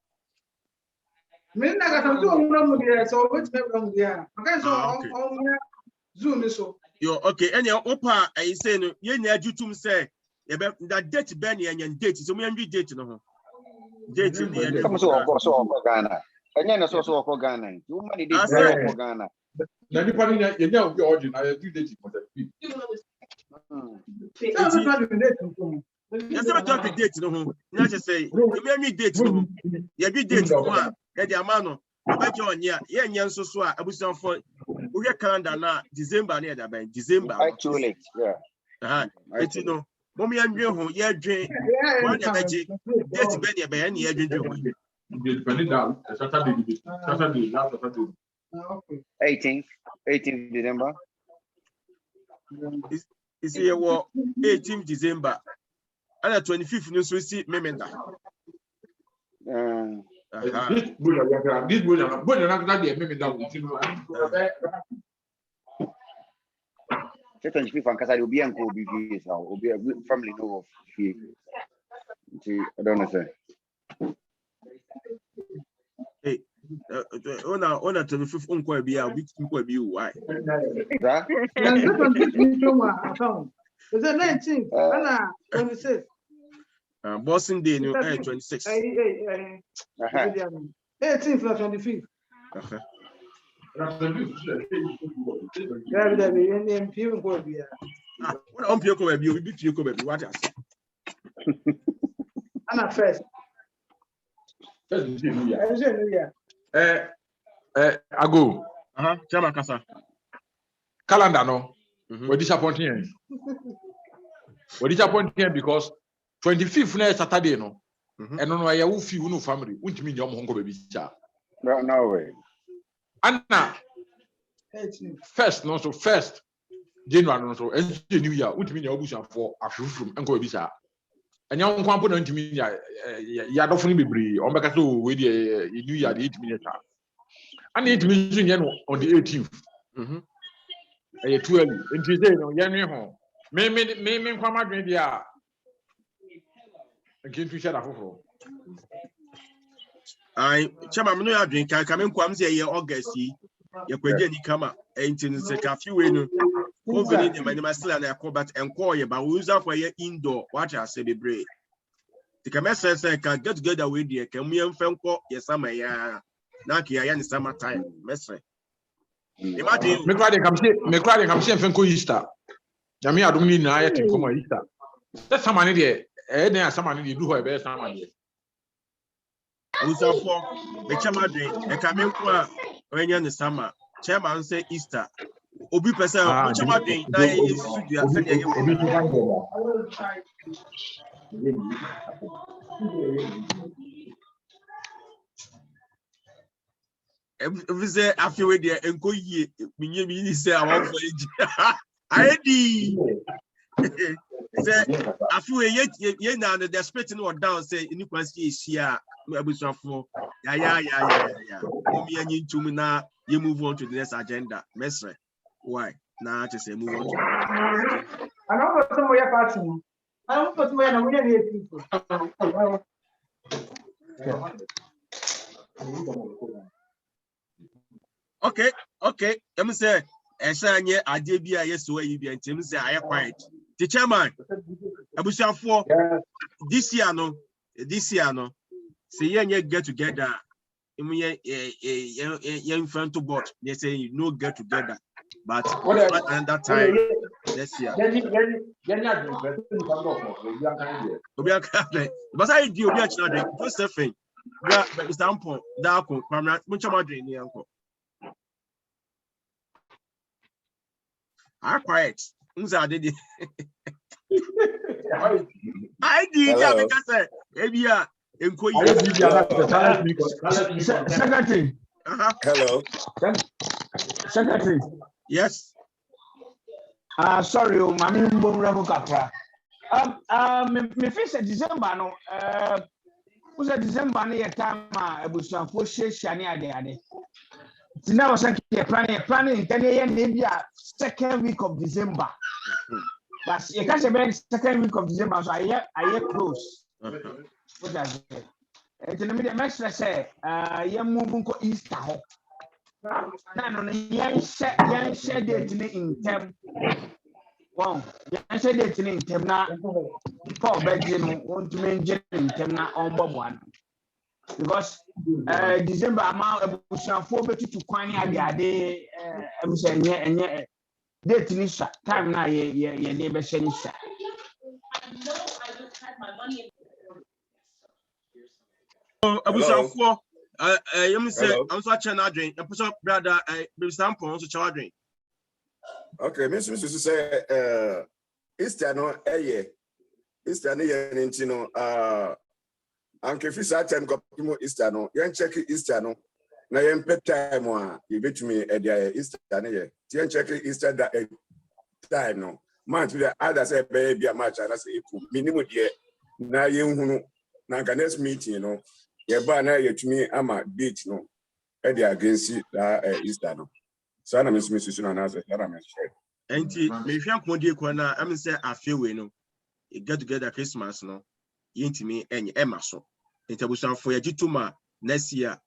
okay. Any opa I say no. You need to say that date Benny and date. So we need date no. Date in the end. So Ghana. And so Ghana. You money date Ghana. Anybody you know the origin. I do date for the fee. Yes, never talk the date no. Not just say you need date no. You be date one. The amano. John, yeah, so I was on for we calendar now, December near that by December. Too late, yeah. It's no, mommy and you, yeah, drink one magic, that's Benny by any agent. 18th December. It's here, 18th December. And the 25th, no, so we see Memenda. This boy, not the maybe that will be uncle will be a good family know of fee. I don't know, sir. Hey, on a 25th uncle be a bit why? Is it 19th? Anna 26. Boxing Day, 26. 18th or 25th. Yeah, there be any impure go be. What on Pio baby, you be Pio baby, what else? Anna first. Yeah. I go. Chama Kasa. Calendar no. We're disappointing. We're disappointing because 25th na Saturday no. And no I will feel no family. Won't mean your home baby. No way. Anna. First no so first January no so and New Year. Won't mean your bush for a few from Uncle Bisa. And young component to me ya don't be brave. On back to with the New Year 8 minutes. And 8 minutes on the 18th. Too early. And today, no, Yanni home. Me, come out with ya. Again, to shut up. I, Chama, no, I drink. I come in Quamsy, August. You could get come and in a few in the still and I combat and call you, but who's up for your indoor? Watch I say, be brave. The commercial say, can get together with you. Can we film call your summer? Yeah, Naki, I am summertime. Messer. Imagine, me cry come see Fenko Easter. Yami I don't need na yet come Easter. That's someone there. Then someone you do her best someone there. who's up for the Chama and come in when you're in the summer. Chairman say Easter. Obi person, Chama Day, if say after we there and go ye, me say I want for it. I did. Say after we ye now the spitting or down say you can see is here. We for yeah. Me and you to me now. You move on to the next agenda. Mesre, why? Now just say move on. I know what some way party. I don't put my name in people. Okay. Let me say, Esanye Adebia, yes, where you be and Tim say, I am quiet. The chairman, Abusia for this year, no, say, yeah, get together. In front of board, they say you no get together, but at that time, let's see. But I do be actually Josephine. Example, Darko, much more than the uncle. I quiet. I did. I did because maybe Secretary. Hello. Secretary. Yes. Sorry, Mami Mbomramo Kapra. Me face December no. Who's a December near time? I was on for Shani Ade. Now, planning 10 a.m. maybe second week of December. But you can't say second week of December, so I close. What does it? It's in the master say, young moving to Easter. No, young shed it in term. Wow, young shed it in term now. For bedroom, want to maintain in term now on Bob one. Because December amount of 4 better to Quani Ade, I'm saying, yeah, date in time now, yeah, neighbor saying, Abusa I'm so challenging. I push up brother. Be sample also challenging. Okay, Mr. say Easter no Easter no yen anke fisa time ko Easter no yen check Easter no na yen pet time a you bet me e Easter no yen check Easter time no man to the other say be a match and say minimum there na yen hunu na next meeting no ye ba na ye tumi ama date no e dey against Easter no so na Mr. Susu na say na me share enti me hwa konde ko na am say afewe no e get together Christmas no yintimi enye ema so enti abusan for ye gituma next year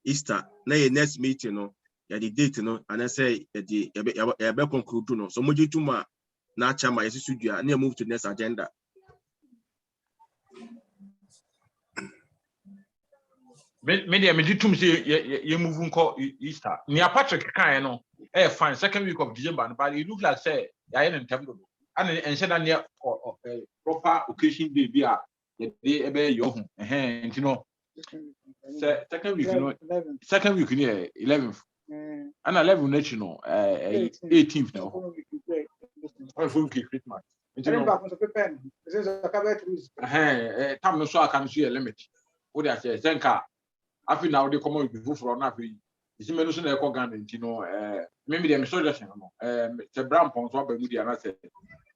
Easter na ye next meeting no ya the date no and I say ye be conclude no so mo gituma na chama yesi studio na move to the next agenda. Media me tum say you move nko Easter. Near Patrick kan no fine second week of December but it look like say ya in terms of and said that near proper occasion day be a day ebe yo you know second week you know second week near 11th and 11th next you know 18th now for Christmas you know time no so I can see a limit what I say zenka afi now they come with before na afi isi menu so na ekọ Ghana you know maybe dem suggestion no the brown pon so ba mu dia na say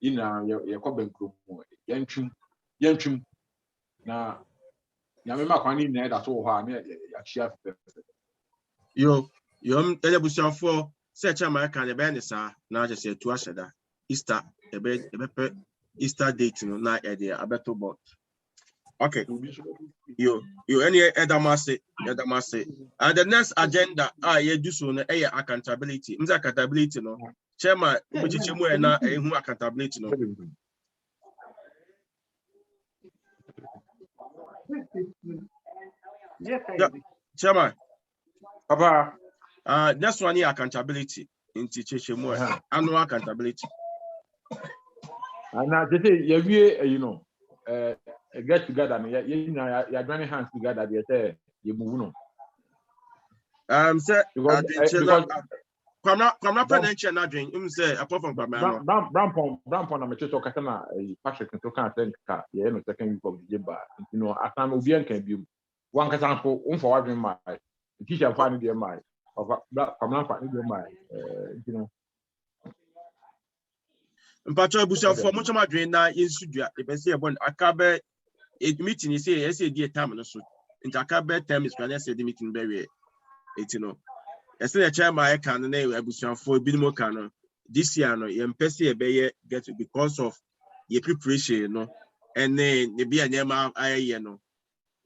ina ye kọ bankro yantwum na me ma kwani na da so ho a na ya chia yo elebusiafo se chama ka ne be ne sa na je se tu asheda Easter ebe Easter date no na e dey abeto bot. Okay. Yo, any Edamase. And the next agenda, you do so, accountability. Accountability, no. Chairman, who accountability, no. Chairman, Papa, next one here accountability in teaching annual accountability. And now, you know, get together, you're joining hands together, they say, you move on. Sir, because come not financial not drink, say, apart from Brampon, I'm a church of Katana, Patrick, and Tokan, yeah, no second week of December. You know, I can be can be one example, for my teacher finding their mind of I'm not finding their mind, you know. Mpacho busa for much ma dwen na yensudia e be say e bon akabe meeting is say dey time no so nti akabe time is plan say the meeting be we etino e say the chairman e kan na abusuan for binimo kan no this year no ye mpese e be get because of your preparation no and then the be anyama aye no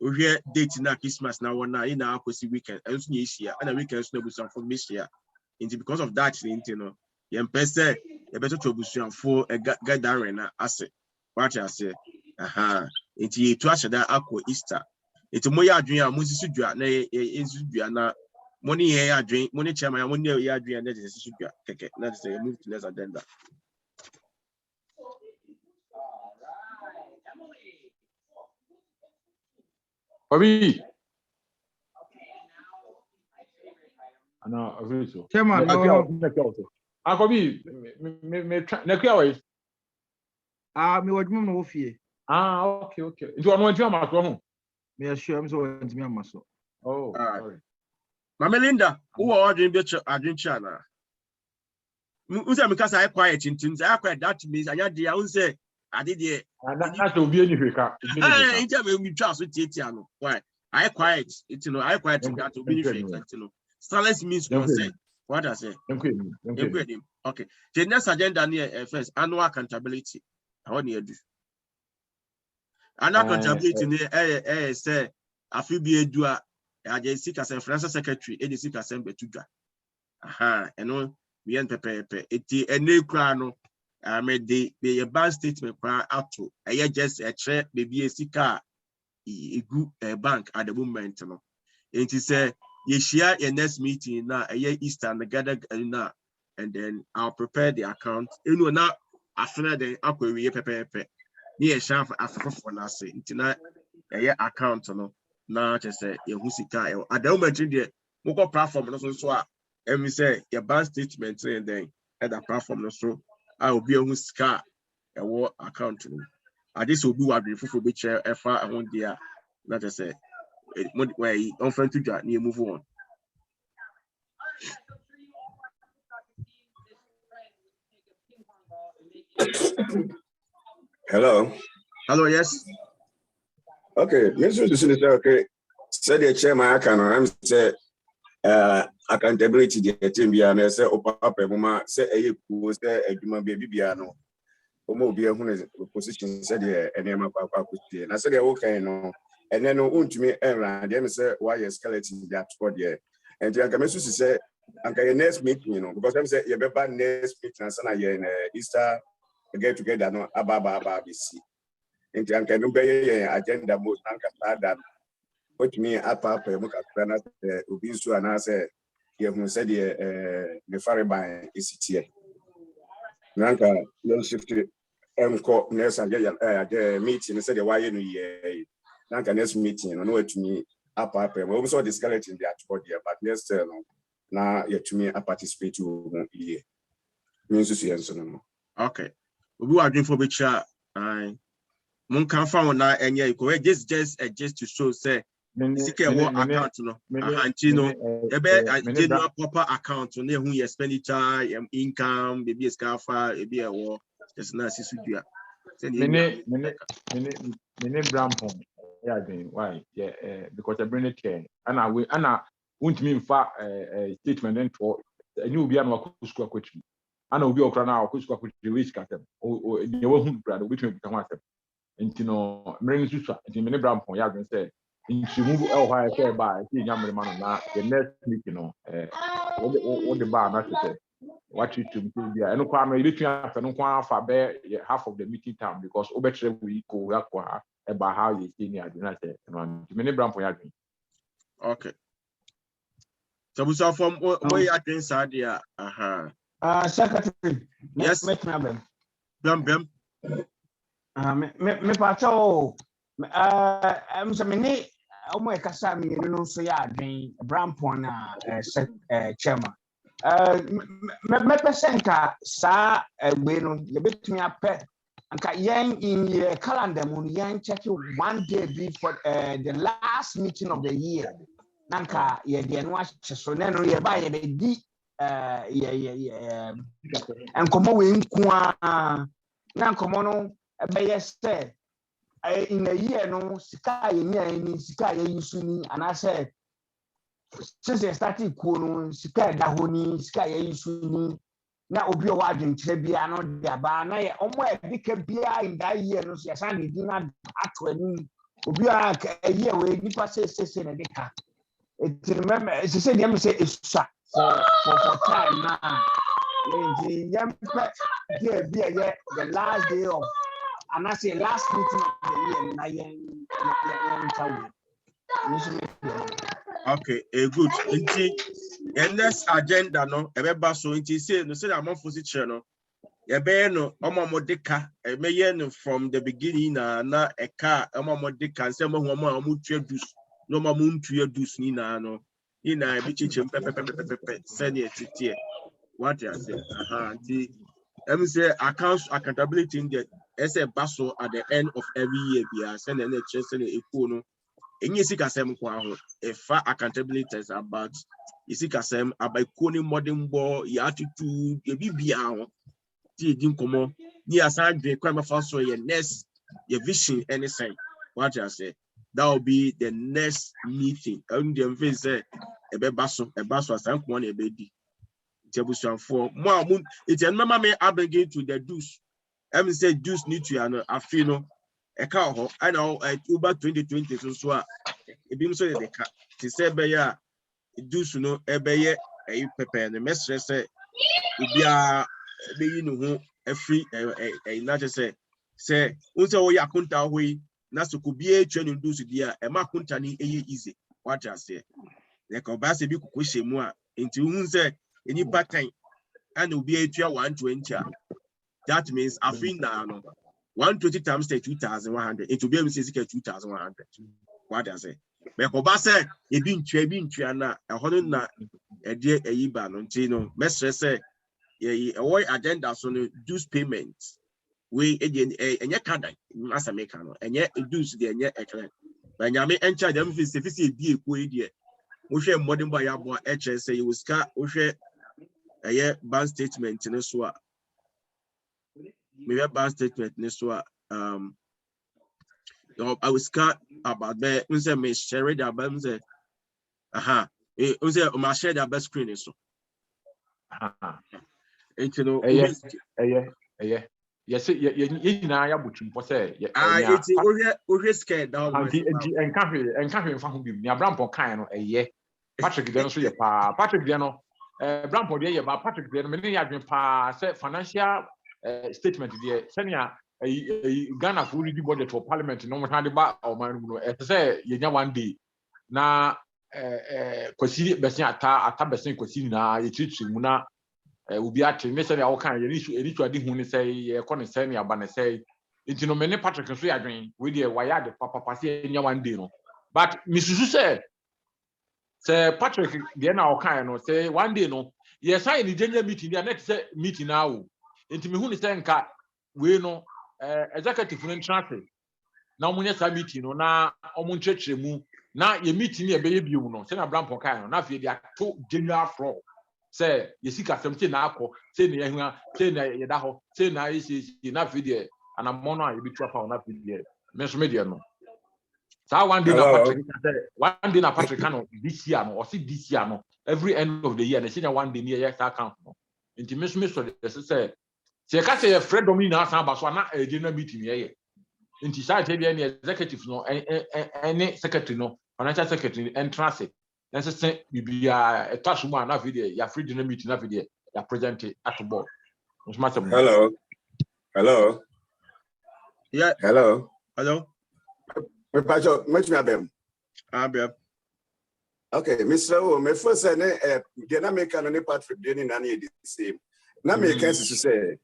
ohwe date na Christmas na wona e na akosi weekend enso nye isia na weekend so na abusuan for miss year nti because of that nti no ye mpese e beto to abusuan for get that rena ase what I say nti to asheda akọ Easter nti mo ya adwen a mo sisi dua na ensu dua na mo ne ye adwen mo ne chairman mo ne ye adwen na de sisi dua keke na say move to next agenda. Bobby. Ana aviso. Chairman, Bobby, me way. Me what mum no fie. Okay. You want to am so? Me assure am so want me am so. Oh, sorry. Mama Linda, who are ordering be adwen chana. Unse me kasa quiet intim say quiet that means anya dia unse ade de na to be any hweka. Inja me twa so tietia no. Why? I quiet, you know, I quiet that to be hweka, you know. Silence means consent. What I say? Okay. The next agenda near first annual accountability. How do you do? Annual accountability near say afi bi edua agency as a financial secretary agency assembly tudwa. Eno we en pepe eti ene kra no me de be bank statement kra ato just a tre be sika egu bank at the moment no. Enti say ye share your next meeting now Easter and gather na and then I'll prepare the account. You know now after then akwa we pepe ni e share for na say ntina account no na just say ye hu sika at the moment there moko platform no so a and we say your bank statement and then at the platform no so I will be a hu sika e wo account no I just will be what for be share efa ahun dia na just say way on front to that you move on. Hello, Yes. Okay, Mr. Okay. Said the chairman I can say accountability the team be and say opa mama say ku say adwuma baby bia no omo bia hu position said the enema papa kuti na said the okay no and then untumi era dem say why skeleton that for there and the Kamesu say anka your next meeting, you know, because them say you better next meeting and sana in Easter get together no aba bisi nti anka no be agenda mo anka that what me apa mu ka na obi nso ana say ye hu say the me fare ban esitie nanka yon shift enko next meeting say the why no ye nanka next meeting no watumi apa we also discourage in the atbody but next no na yetumi participate wo ye means so yenso no. Okay, we are doing for which mun kan fa na enye ko just to show say sike wo account no ahanti no ebe general proper account no ehun your expenditure income maybe scafa ebi ewo just na sisudua mene brampon yeah doing why yeah because I bring it here and we won't mean fa statement and for you be an wakusku akwetri ana obi okra na akwusku akwetri which katem o ye wo hu brado between ka ho asem nti no mren susu nti mene brampon ya doing say nti mu e ho ya say ba ti nyamre ma no na the next week no what the bar na say what you to be and kwa no between afa no kwa afa be half of the meeting time because obetre we go yakwa about how you see me aduna say no mene brampon ya doing. Okay, so we saw from where you think sadia Secretary. Yes. Bam. Me pacho. I'm so many. Omo ekasa mi no so ya adwen Brampon chairman. Me percenta sa egbe no ye betumi apɛ anka yen in your calendar mun yen check 1 day before the last meeting of the year. Nanka ye de no ahye so na no ye ba ye be di enkomo we nku a na enkomo no be say in a year no sika ye ni sika ye yusu ni ana say since you started ku no sika da ho ni sika ye yusu ni na obi o wa adwenkyere bia no de aba na ye omo e bika bia in that year no so san di na ato ani obi a year we nipa say na deka it remember she said them say it's for time now. The last day of and I say last meeting of the year. Okay, good. And next agenda no ebe so nti say no say that among position no ebe no omomodeka emeye no from the beginning na eka omomodeka say mo hu dus no mo ntua dus ni na no ina ebi chichem pepe senior titie what you say nti say accounts accountability in the say baso at the end of every year bia say na chese na ekuo no enye sikasem kwa ho efa accountability is about isikasem about ekuo ni modern bo your attitude e bibia ho ti edi nkomo ni asan dwe kwa mafa so your next your vision anything what you say that will be the next meeting and the face say ebe baso asan ko na ebe di jebusan for mo it and mama me abegin to the dues say dues need to an afino e ka ho I know Uber 2020 so a ebi so de ka ti say be ya dues no ebe ye e pepe no mesre say obia be yi no ho afri na je say unse wo yakunta ho yi na so ko bia twa no dues dia e ma kunta ni eye easy what I say like obase bi kokose mu a enti hu say any pattern and will be a 120. That means I think now 120 times 2,100. It will be able to say 2,100. What does it? But Obasa, a bin triana, a hundred na a dear a yiban on Tino. Mestre say, a agenda so no dues payments. We again a card, Massa Mecano, and yet dues the yet excellent. When you may enter them, if it's a dear quid, we share modern by your boy HS, you will scar, we share a bank statement in this one. Maybe a bank statement in this one. I was cut about the unse me share the abamze. Unse my share the best screen so. You know, yes, you know, I butching for say, it's scared down. And cafe from him, near Brampo kind of a year. Patrick Deno, Patrick Deno, Brampo, yeah, but Patrick Deno, many have been financial statement there senia Ghana for ready budget for parliament no had ba o man no e say yenya one day na kwasi besin ata besin kwasi na yetitri mu na obi ate me say ya wo kan yeri tu ade hu ni say ye ko ne say ne aba ne say nti no me ne Patrick so yadwen we dey waya de papa say yenya one day no but misusu say Patrick dey na o kan no say one day no ye sign the general meeting there next say meeting now nti me hu ni say nka we no executive no transfer na omunye sa meeting no na omun chechre mu na ye meeting ye be ye biu no say na brampo kan no na fe dia to general floor say ye sika semte na akọ say na ye hua say na ye da ho say na ye na fe dia ana mono a ye bi twapa na fe dia me so me dia no sa one day na Patrick say one day na Patrick no this year no or see this year no every end of the year they say na one day near your account no nti me so say se ka say Fred Domina san ba so na general meeting ye nti sa te bia ne executive no any secretary no financial secretary entrance na say bibia etasu mu na video ya free general meeting na video ya present at board. Hello. Yeah. Hello. Me pacho me abem. Abem. Okay, Mr. O, me first say the na make no Patrick dey na the same. Na me can say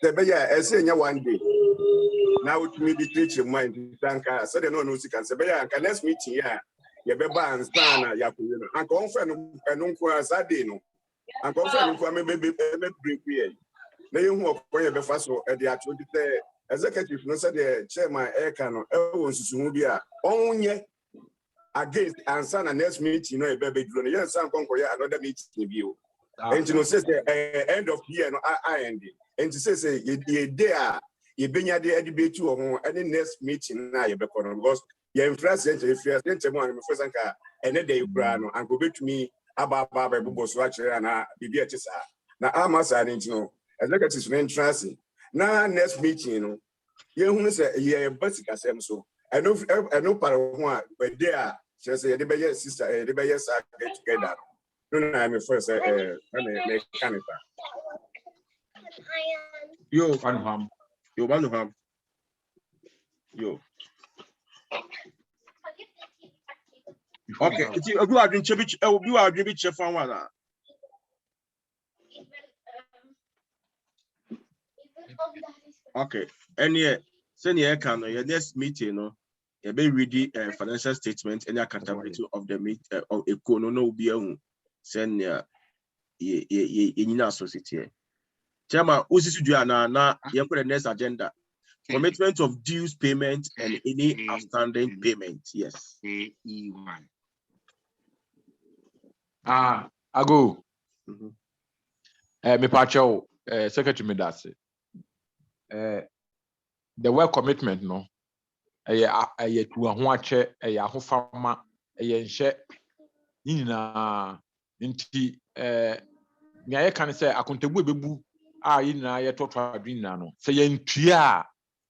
the be ya say nya one day. Now with me the teacher mind tanka so they no can say be ya can next meeting ya ye be ba ansa na ya ko no. An ko nfa no nko asade no. An ko nfa no nko me break here. Na you hu okoye be fa so e dey acho di say executive no say the chairman Eka no e won susu bi a onye against ansa na next meeting no e be duro no yes an konko ya another meeting bi o. And you know say the end of year no I end. And you say ye dey a ye benya dey debate you ho any next meeting na ye be kono because ye influence mo an me first anka ene dey kura no an go betumi aba be so akere na bibia ti sa na amasa ni no executives no entrance na next meeting no ye hu say ye basika sem so I know para ho a we dey a say ye dey be sister ye dey be sa get together no na me first me canada yo Banham okay iti obi adwin chebi obi adwin bi che fan wana okay any senior can your next meeting no you be ready financial statement and accountability of the meet of econo no be ehun senior ye nyina society chairman osisi dua na ye for the next agenda commitment of dues payment and any outstanding payment yes E1 ago me pacho secretary me that the work commitment no eye tu ho ache eye ahofama eye nhye nyina nti me aye kan say akontabu ebebu a nyina ye toto adwin na no say ye ntua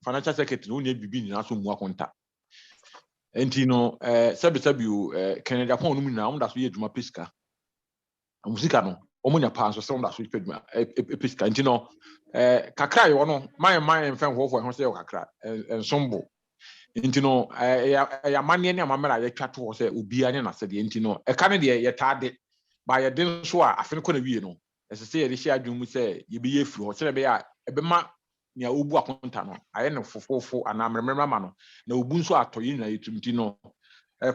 financial secretary no ne bibi nyina so mu akonta nti no sabi Canada pon no mu nyina da so ye dwuma pesika musika no omunya pa so da so dwuma pesika nti no kakra yo no my fan ho say kakra ensombo nti no ya mane ne amamera ya twa to say obi ane na sede nti no e ka ne de ye taade ba ye den so a afen ko na wie no ese ye de hia adwum say ye be ye firi ho sele be ya e be ma nia obu akonta no aye ne fofofo ana mremrema ma no na obu nso atoyi na yetumti no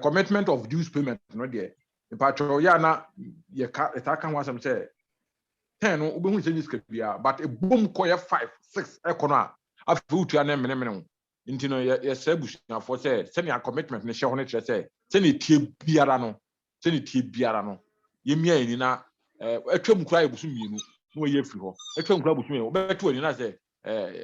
commitment of dues payment no de e patro ya na ye ka etaka ho asem say 10 no obehu se niska bia but e bom ko ye 5 6 e kono a afi utua na mene nti no ye sebush na for say send your commitment ne hye ho ne kire say send tie biara no ye mia ni na atwam kura ebusu mienu no ye firi ho atwam kura ebusu mienu obetu ani na say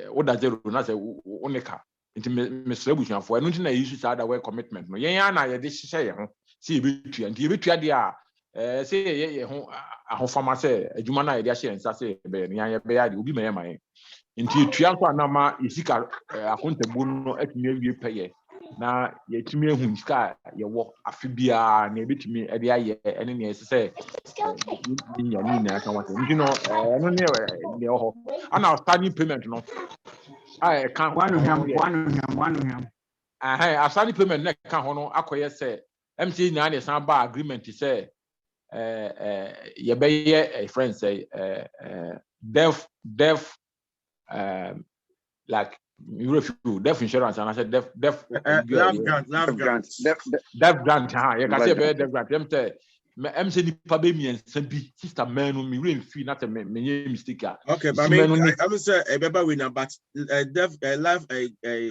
oda zero na say oneka nti me sebush na for eno nti na yisu sa da work commitment no yen ya na ye de hye ye ho say ye betua nti ye betua de a say ye ho ahofama say adwuma na ye de hye nsa say be ne yan ye be ya de obi me ye man nti etua nko anama isika akontabu no atumi awie peye na yɛtumi ehu sika yɛwɔ afi bia na ebitumi ɛde ayɛ ɛne ne ɛsɛ sɛ yɛnya ne nyinaa ka wɔtɛ nti no ɛno ne ɛwɔ hɔ ana standing payment no a ɛka one standing payment na ɛka ho no akɔyɛ sɛ MCA nyinaa ne san ba agreement sɛ yɛbɛyɛ friend sɛ deaf like deaf insurance and I said deaf Deaf grant. Ha you can say deaf grant MC ni pa be mi bi sister man no mi rain free not me mistake. Okay, but I will say a baby winner, but deaf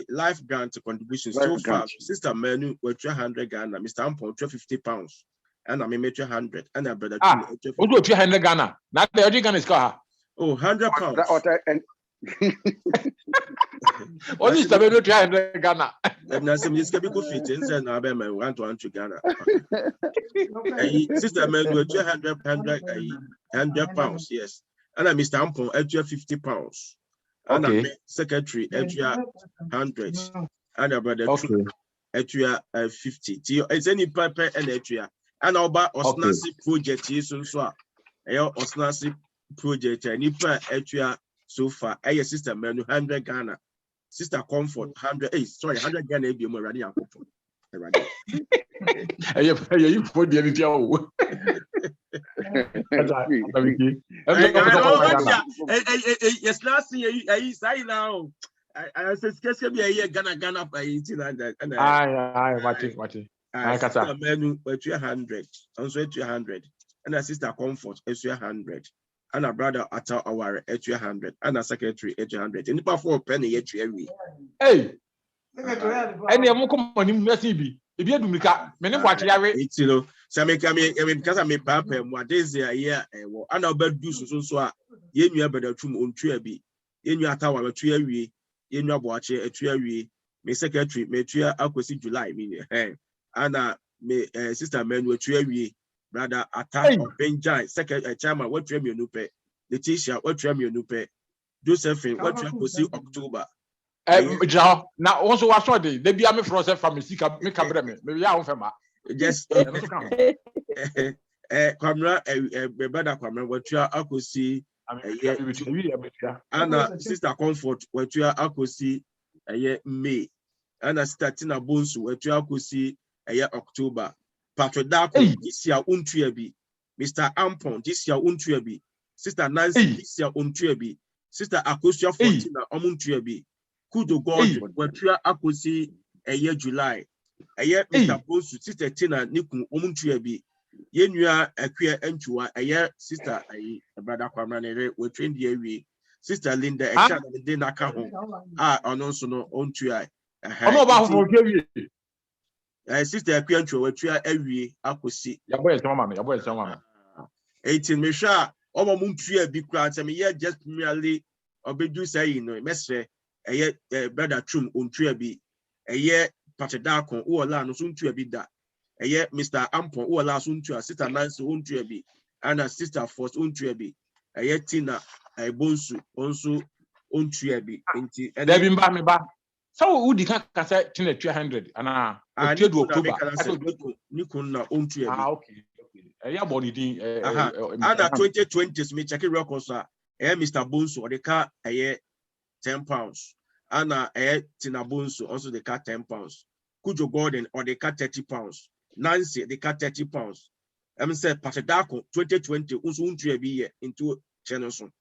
life grant contribution so far sister man were 300 Ghana, Mr. Ampon 50 pounds and I may make 100 and a brother 300 Ghana. Not the other Ghana is car. Oh, 100 pounds. Only 300 Ghana. And some is can be good fit and I bet my 1 Ghana. Sister man were 100 pounds, yes. And I Mr. Ampon at 50 pounds. And I secretary at 100 and a brother at 50. It's any paper and atria. And about Osnasi project is so Osnasi project and Nipa atria so far. Your sister man 100 Ghana. Sister Comfort 100. Sorry, 100 Ghana be more ready. You put the yes, last year I say now. I said, "Scarce be a year Ghana by 1800." Sister Menu 200, also 200, and a sister Comfort 200, and a brother at our 200, and a secretary 200. And if for penny yet every. Hey, and the Mokum on him, Messibi. If you do Mika, many watch it's so make because I make papa what days a year, and I'll bet do so. You have better tomb on Trebi. In your tower, a tree, in your watch a tree, my secretary, may tria Aquasi July, meaning, hey, and me sister men were tree, brother attack of Benjai, second chairman, what tremor no pay, Letitia, what tremor no pay, Josephine, what tremor see October. Now also was what they be a me from family make a breme maybe I fema yes Kwamra brother Kwamra what you akosi Anna sister Comfort what you akosi May Anna sister Tina Bonsu what you akosi October Patrick Dako this year untuabi Mr. Ampon this year untuabi sister Nancy this year untuabi sister Akosia 14 omuntuabi Kudo God, what you are akosi a year July. A year Mr. Bosu, sister Tina, Niku, Omuntuabi, Yenua, a queer Entua, a year sister, a brother Kwamane, we trained the area, sister Linda, a child of the dinner cajon. And also no on to sister, a queer Entua, what you are every akosi. Your boy is someone. 18 Misha, Omuntua, big crowds, I mean, yeah, just merely obedu say, you know, message. Brother Trum Untuabi, a year Patadako, or Lan Suntuabi da, a year Mr. Ampon, or La Suntua, sister Nancy Untuabi, and a sister Force Untuabi, a year Tina, a Bonsu, also Untuabi, and they've been by me back. So, would you can't say 300 and I did October. Nikuna Untuabi. Okay. A year body, and a 2020 me check it records, Mr. Bonsu, or the car, a year. 10 pounds. Anna Tina Bonsu also the cat 10 pounds. Kujo Gordon or the cat 30 pounds. Nancy the cat 30 pounds. Said Patadako 2020 untuebi into Chenison.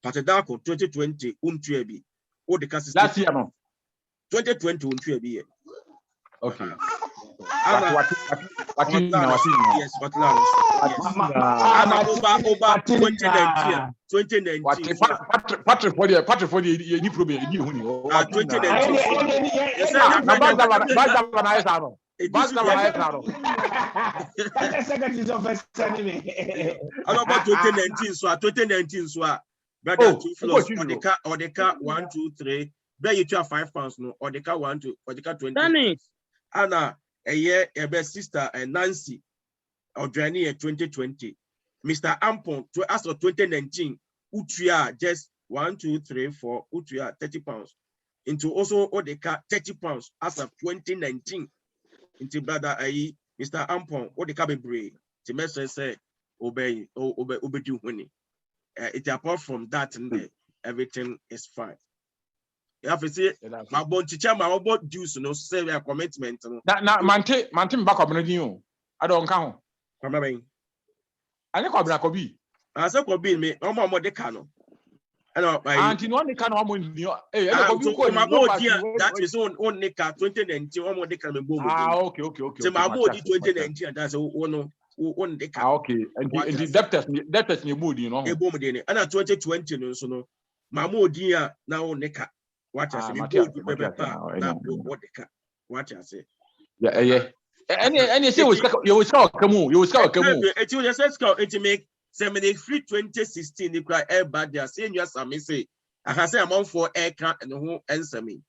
Patadako 2020 untuebi. Oh the cat is last year no. 2020 untuebi. Okay. Yes, but over 2019. Patrick for the you problem you 2019. About 2019 so 2019 so brother 2 floors or the car 1 2 3 there you have 5 pounds no or the car 1 2 or the car 20. Anna a year a sister and Nancy or Johnny 2020. Mr. Ampon to us of 2019 Utria just 1 2 3 4 Utria 30 pounds. into also odeka 30 pounds as of 2019 into brother Mr. Ampon odeka bebre to message say obey do honey. It apart from that and everything is fine. You have to say my bon teacher my about dues no say we are commitment no. Na mante back up no I don't count. Remember I think Kobi. I said Kobi me omo deka no. Auntie no deka no omo ni. That is on Nika 2019 omo deka me bo. Okay. So my mode 2019 that's one deka. Okay. And the debtors ni mood you know. E bo mo dey na 2020 no so no. My mode here now Nika. What I say me bo na deka. What I say. Yeah. Any say you will scout come you will scout come. It you say scout it make 73 2016 the cry air bad there say you sami say I can say amount for air can and who answer me.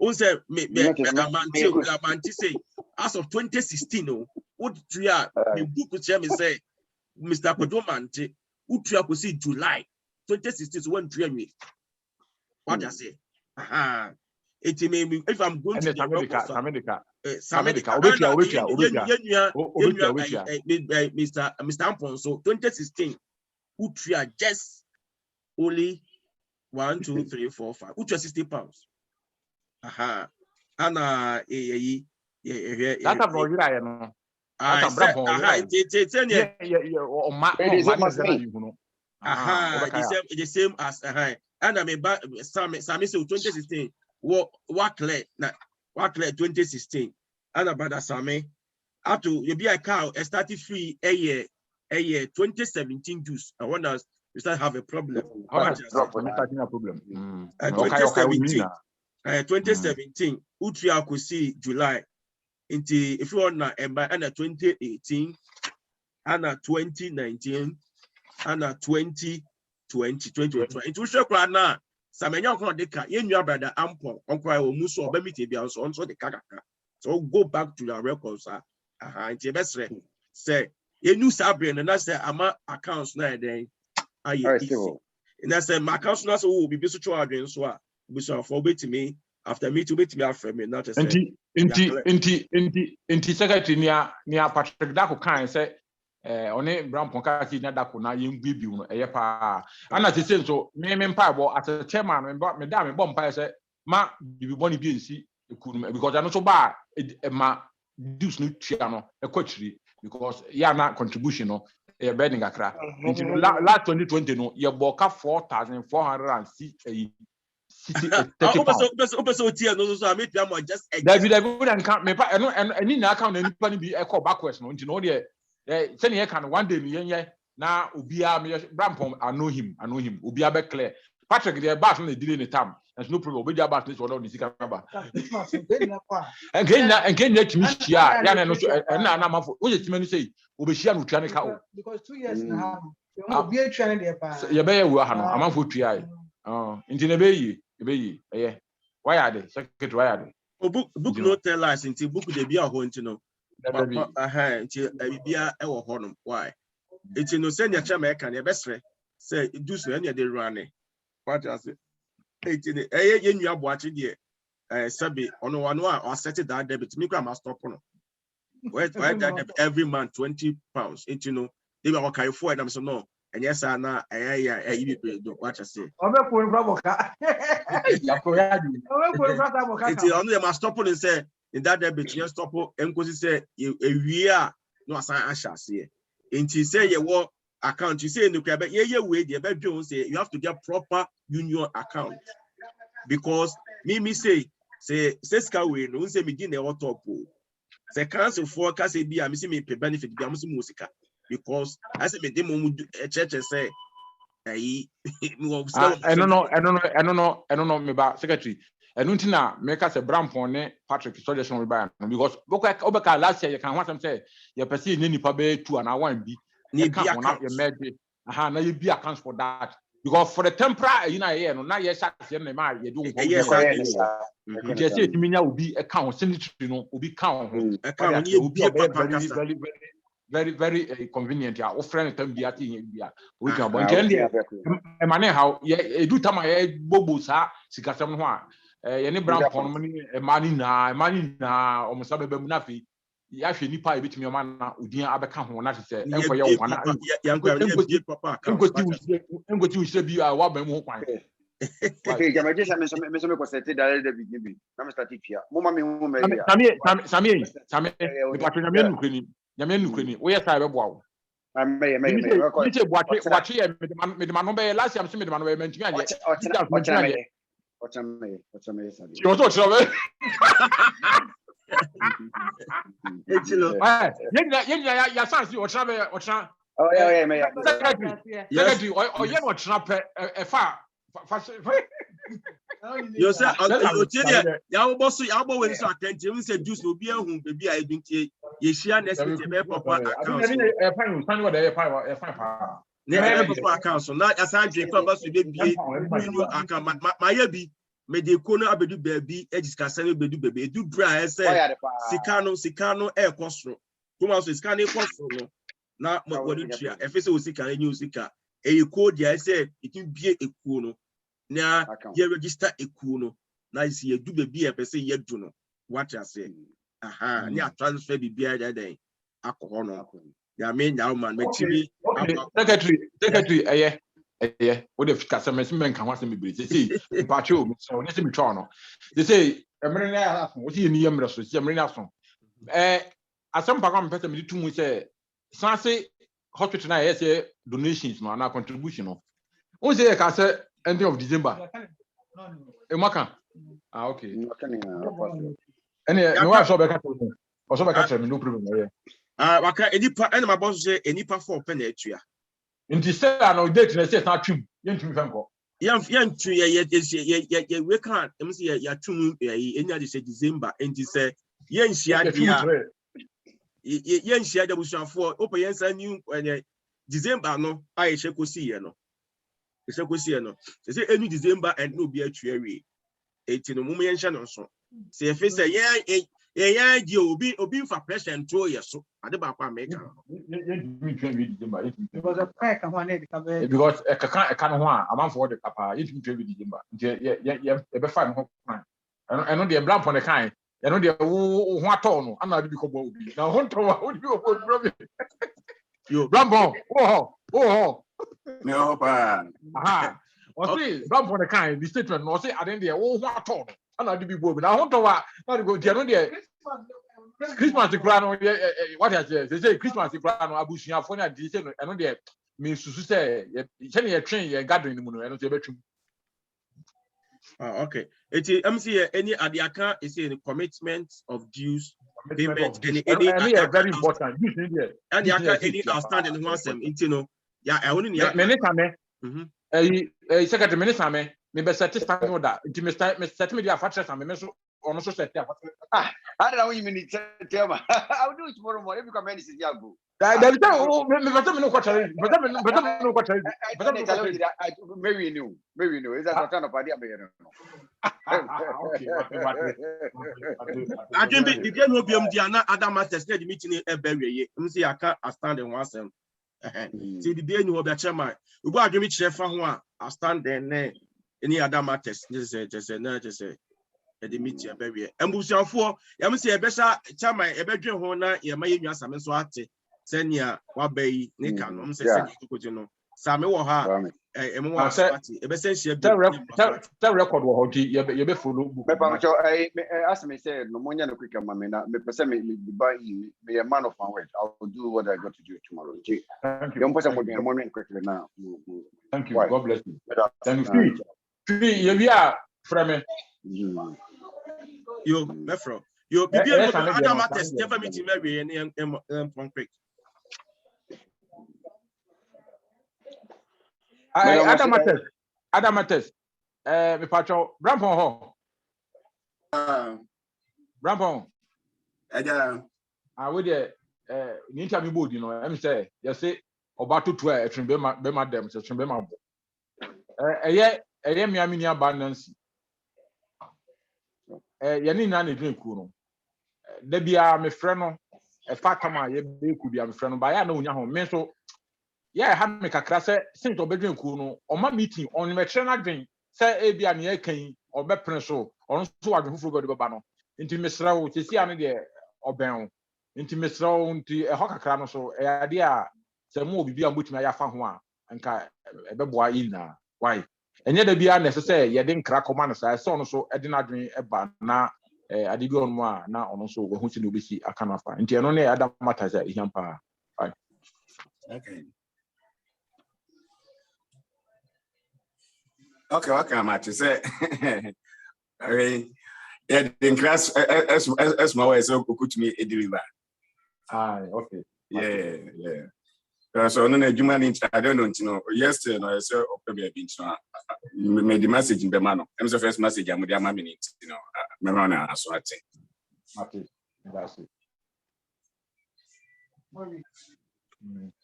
On say me amanti say as of 2016 no what tria me book share me say Mr. Kodomanti utua ko see July 2016 so when tria me. What I say? It may be if I'm going to America. Mr. Ampon, so 2016, Utria just only 1, 2, 3, 4, 5. Utria 60 pounds. Aha. And that's a very high, no. The same as and I mean, Sammy so 2016. What clear 2016 and about that Sammy up to you be a cow started free a year 2017 juice. I want us to start have a problem. 2017 Utria could see July into if you want and by 2018 and 2019 and 2020 it will show now. Samenya ko deka yenua brother Ampon onkwa o muso obamite bia so onso de kakaka so go back to your records nti besre say yenu sabre na say ama accounts na den aye na say my accounts na so wo bibi so twa adwen so a bi so for betimi after me to betimi afre me not say inti secretary nia Patrick Dako kan say one brown ponka ki na dako na yembibi no eye pa ana te say so me mpa bo as a chairman me da me bom pa say ma bibi boni bi nsi ekunu because I no so ba ma dues no tua no ekwatiri because ya na contribution no e be ngakra nti last 2020 no ye boka 4,460 so tia no so me tua mo just David can me pa eno ani na account na nipa ni bi e call backwards no nti no de send you can one day me na obia me brampom I know him obia be clear Patrick the back na delay the time there's no problem obia back this order on the sika number and can you hia ya na no so na na mafo wo yetime no say obehia no tua ne ka o because 2 years na obia tua ne dey pa ye be ye wo ha no amafo tua nti ne be yi why are they secretary why are they book no tell us nti book dey be a ho nti no nti bibia e wo ho no why nti no say nya chama e kan e besre say do so nya dey run what I say nti ye nua boache de sabi ono wano a set that debit me kwa ma stop no why that debit every month 20 pounds nti no they be okay for and I'm so no and yes na you do what I say obekwo nfraboka nti ono dey ma stop and say in that debit you stop enkosi say ewie a no asan ahase nti say ye wo account you say no kwa be ye we dey be dwon say you have to get proper union account because me say ska we no say me gi na what top say cancel for ka say bia me say me pay benefit bia me say mo sika because I say me dey mo church say I don't know me ba secretary enunti na make say Brampon ne Patrick suggestion we buy because obeka last year you can want them say your person ni nipa be 2 and 1 bi ni bi account na you be accounts for that because for the temporary you know here no na yes na ma you do yes you say it mean obi account sanitary no obi count account ni obi very convenient ya friend time bi ati bia we can but then e mane how e do time e bobo sa sikasem ho a Yeni brown pon money money na almost abe mu na fi ya hwe nipa e betumi o ma na odin abeka ho na se enko ye wo na engoti wo bi a wa ba mu ho kwan Okay, já me disse me consertei da da bibi. Na me statifia. Mo ma me hu me ya. Sami mi patro nyame nukreni wo ye sai be boa wo. Me. Ni che boache ye me de ma no be last year me de ma no be mentumi ade. Ochame sabi. Yo so chove. Echilo. Ya sansi ochra. Oh yeah, me. Secretary o ye no ochra pe e fa You say ya wo boss ya wo we so attention we say juice obi ehun baby a eduntie ye share next week be papa account e fan stand what e fan pa na papa account so na asan dwe fa boss be bie new account ma ya bi me de ko no abedu baabi ejika sane bedu baabi edu dra e say sika no e kosoro kuma so sika no kosoro no na mo do tua e fe say o sika enyu sika e ko dia say itin bie ekuo no na ye register ekuo no na isi ye du baabi e pese ye du no what you say aha ni a transfer bibia den akọ no ya me nya man me chibi secretary eye wo de fika sem men kan wasem bibiri say pacho o so ne se mi twa no they say emre na aso wo see ni emre so see emre na aso asem pa kwam pese me tumu say sanse hospital na yes donations no na contribution no o say ka say end of December maka okay any no wa so be ka to o so be ka me no problem waka enipa ene ma boss say enipa for pen na atua nti say na date na say na twim yentumi fanko yentu ye we kan em say ya twum enya de say December enti say yenhia dia yenhia da busuafo open yensa new December no aye shekosi ye no say any December and no be atua we enti no mum yenhia no so say efe say ye di obi fa pressure nto ye so ade ba kwa make because of crack and one need to because e ka no ho a amanfo de papa yetumi twa bi December ye be fa no plan eno de blampo ne kan eno de wo ho ato no ana de bi ko bo obi na ho nto wa wo bi obo problem yo blampo oh no pa aha o say blampo ne kan the statement no say aden de wo ho ato no ana de bi bo obi na ho nto wa na de go de no de Christmas kura no what I say Christmas kura no abusuafo na de say no eno de me susu say ye che ne twen ye gathering mu no eno say betwum okay eti MC any adiaka is a commitment of dues payment any very important use in there and any outstanding one sem enti no ya e woni ya me secretary me same me be set stand order enti me set me dia factory same me so ono so set dia I don't know you mean tell me. I'll do it tomorrow morning because many is yago. There is me better me no kwachare Maybe you know is that what kind of idea be I think the game will be na other masters the meeting e bewe ye say aka stand in one sem see the day you be chairman we go adwemi kire fa ho a stand there any other matters just say the meeting a bewe embusuafo yam say e be sha chairman e be dwen ho na ye ma ye nwa same so ate senia wa bayi ne kan no say kokoje no same wo ha emo wa party e be say share the record wo hodi ye be follow book me pa cho as me say no monya no quick am me na me pese me buy me a man of my word. I'll do what I got to do tomorrow. Thank you. Don't put some morning quickly now. Thank you. God bless you. Thank you. Ye bi a frame yo mefro yo bibia no other matters never meeting me en quick Other matters me patcho Brampon ho Brampon we dey ni interview board you know em say you say oba tutu e twin be ma dem say twin be ma bo eye me amini aba Nancy ye ni na drink ku no da bia me frɛ no e fa kama ye be ku bia me frɛ no ba ya na onya ho me so yeah ha me kakra say since obedwen ku no o ma meeting on me tre na dwen say ebia ne kan obepren so on so wadwe fufuro body baba no nti mesra wo tesi ane de oben nti mesra wo nti ho kakra no so e ade a se mo obibi a motumi ayafa ho a nka ebeboa ina why enye da bia na se ye de nkra koma no sai so no so e de na dwen e ba na ade bi onmo a na ono so wo hu si no besi aka na fa nti eno ne adam mata say hiam pa fine okay okay mate say yeah the class as my way so kutumi e deliver okay yeah so no na juma ni I don't know yesterday no say opebe bi ntina me the message in the man am the first message am dey am me me run aso ate okay that's it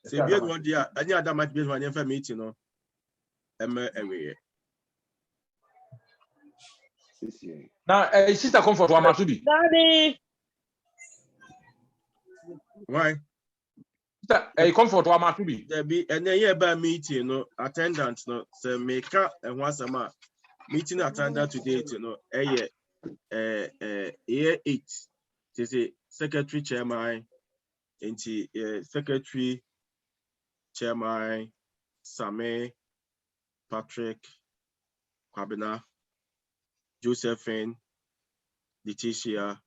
say bi go dia any other match based on your meeting no every now sister comfort wa masubi Daddy. why comfort wa masubi there be and then by meeting no attendant no say make a wasama meeting attendant today year 8 say secretary chairman into secretary chairman Same Patrick Kwabena Josephine Leticia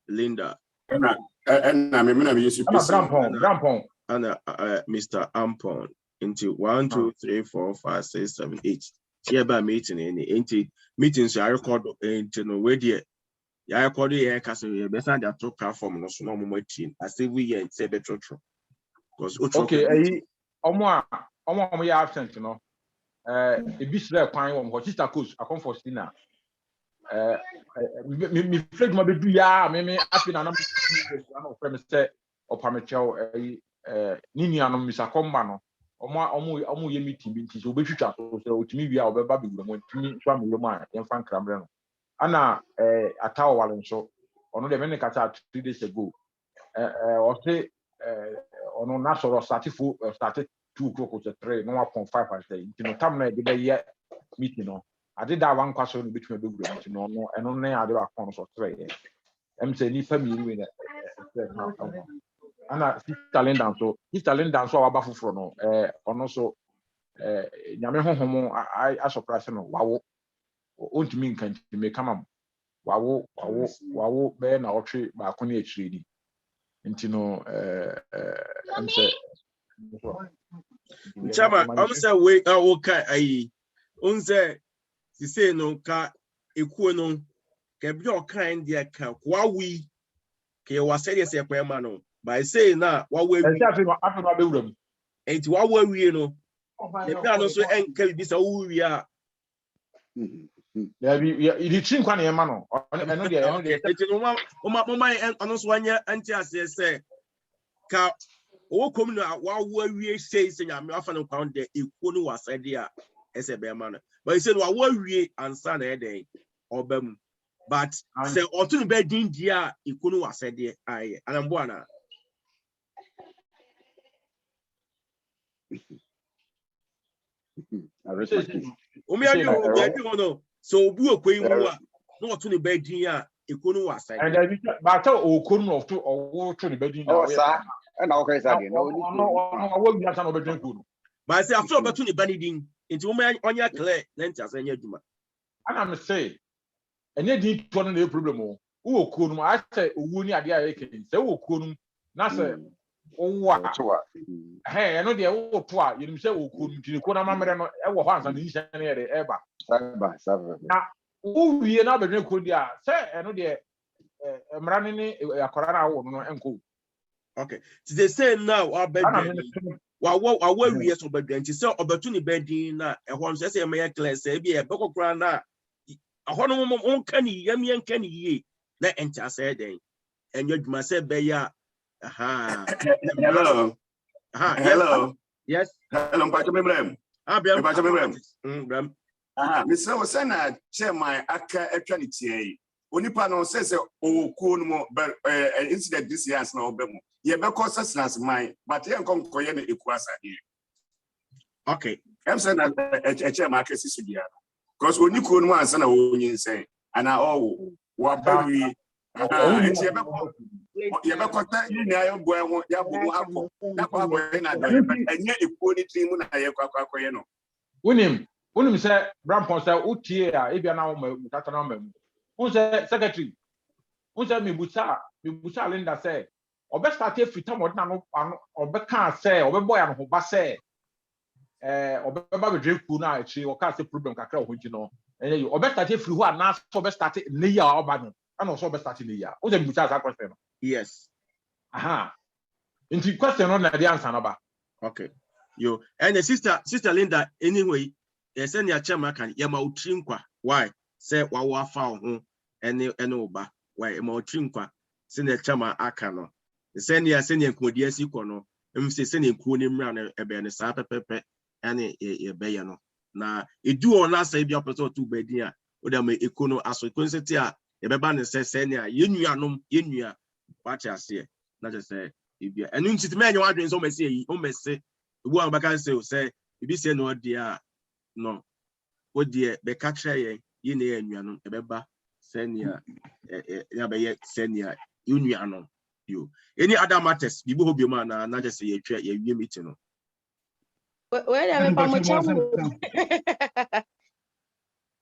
Linda and I mean I use Grampon and Mr. Ampon into 1 2 3 4 5 6 7 8 hereby meeting into meetings I record into no way there ya record here case we be send that platform no so no mo team as if we here say better because okay omo ya absent no ebisre kwan wo mo sister coach akon for sina me flag ma bedu ya me afi na na mo frame say opamecheo ni nuanom misakomba no omo ye meeting bi nti so obetwitwa so say otimi wi a obeba be wura mo ntimi so amuro ma yemfa nkrambre no ana atawo wale nso ono de me ne kata 3 days ago o say ono na so started 2 o'clock to 3 no 1.5 as say nti no tam na de be ye meeting no ade da wan kwaso no betuma be wura nti no no eno ne ade wa kon so 3 ye em say ni family we na ana sister Linda so aba foforo no ono so nyame honhom I surprise no wawo ontimi nkan ti me kama wawo be na otwe ba ko ne akire di nti no em say chama am say we ka ayi unze si say no ka ekuo no ka bi o kan dia ka kwawi ke wa say dey say kwema no by say na wawo wi afi no abewura mu enti wawo wi no the plan no so enka bi say wo wi a yeah bi chin kwa na yema no eno de enti no mama eno so anya anti ase say ka o kom no wawo wi say nyame afa no kwa de ekuo no wasade a ese be ma no but say wawo wi ansa na e den obam but say otun be din dia ekuo no wasade aye anambo ana no so obu okoi mu a no otu ne badin a ekonu wasa and ba ta okonu of to owo to ne badin na sa na o kai sa de no owo bi asa no badin ko no ba say after obetu ne banidin nti wo onya clear na nti asa nya adwuma ana me say enye di to no na problem o wo okonu a say owu ni ade a yake say wo okonu na say owa eno de wo to a yenim say wo okonu ti ko na mamere no e wo ho ansa ni nhyɛ ne yɛ de eba saba na wo wie na badin ko dia say eno de mrane ni akora na wo no enko okay they say now wa wie so badin nti say obetu ne badin na e ho nso say e me clear say bi e bekokora na ho no mo onka ni yam yanka ni yie na enti asa den enyo dwuma say be ya hello yes hello mpacho memrem mpacho memrem Mr. Osana chairman aka etwa ne tie onipa no say owokuo no mo incident this year na obemu ye be cause sense man but ye nkonkoye na eku asade okay I'm saying that a market is here. Because when you couldn't want to know say, and I all what very and you ever contact you now, boy, you and yet you put it in a Unim say Brampon say utie if you now me who say secretary who say me busa Linda say obe start free time na no obe can say obe boy am ho ba say obe ba be drink ku na achi o ka say problem kakra ho nti no enye you obe start free who na so obe start ne ya oba no and also obe start ne ya who say me busa that question no Yes. aha nti question no na the answer no ba Okay. Yo, and the sister Linda anyway. Yes, and your chairman can yama utrinkwa. Why? Say wa found any oba. Why ma utrinkwa? Send the chairman akano. Send ya send your si kono. Say send your kunim ran a ben sa pepe and a bayano. Na it do on us say be opposite to bedia. Oda me econo aso consentia. The beban says send ya yenu what I say. Not just say if you and you sit man you want so say one back say if you say no dear. No, what dear, the catcher, ye near Nuanum, a beba, senior, Yabe, senior, Unianum, you. Any other matters, you will be man, not just say a meeting. Where am I?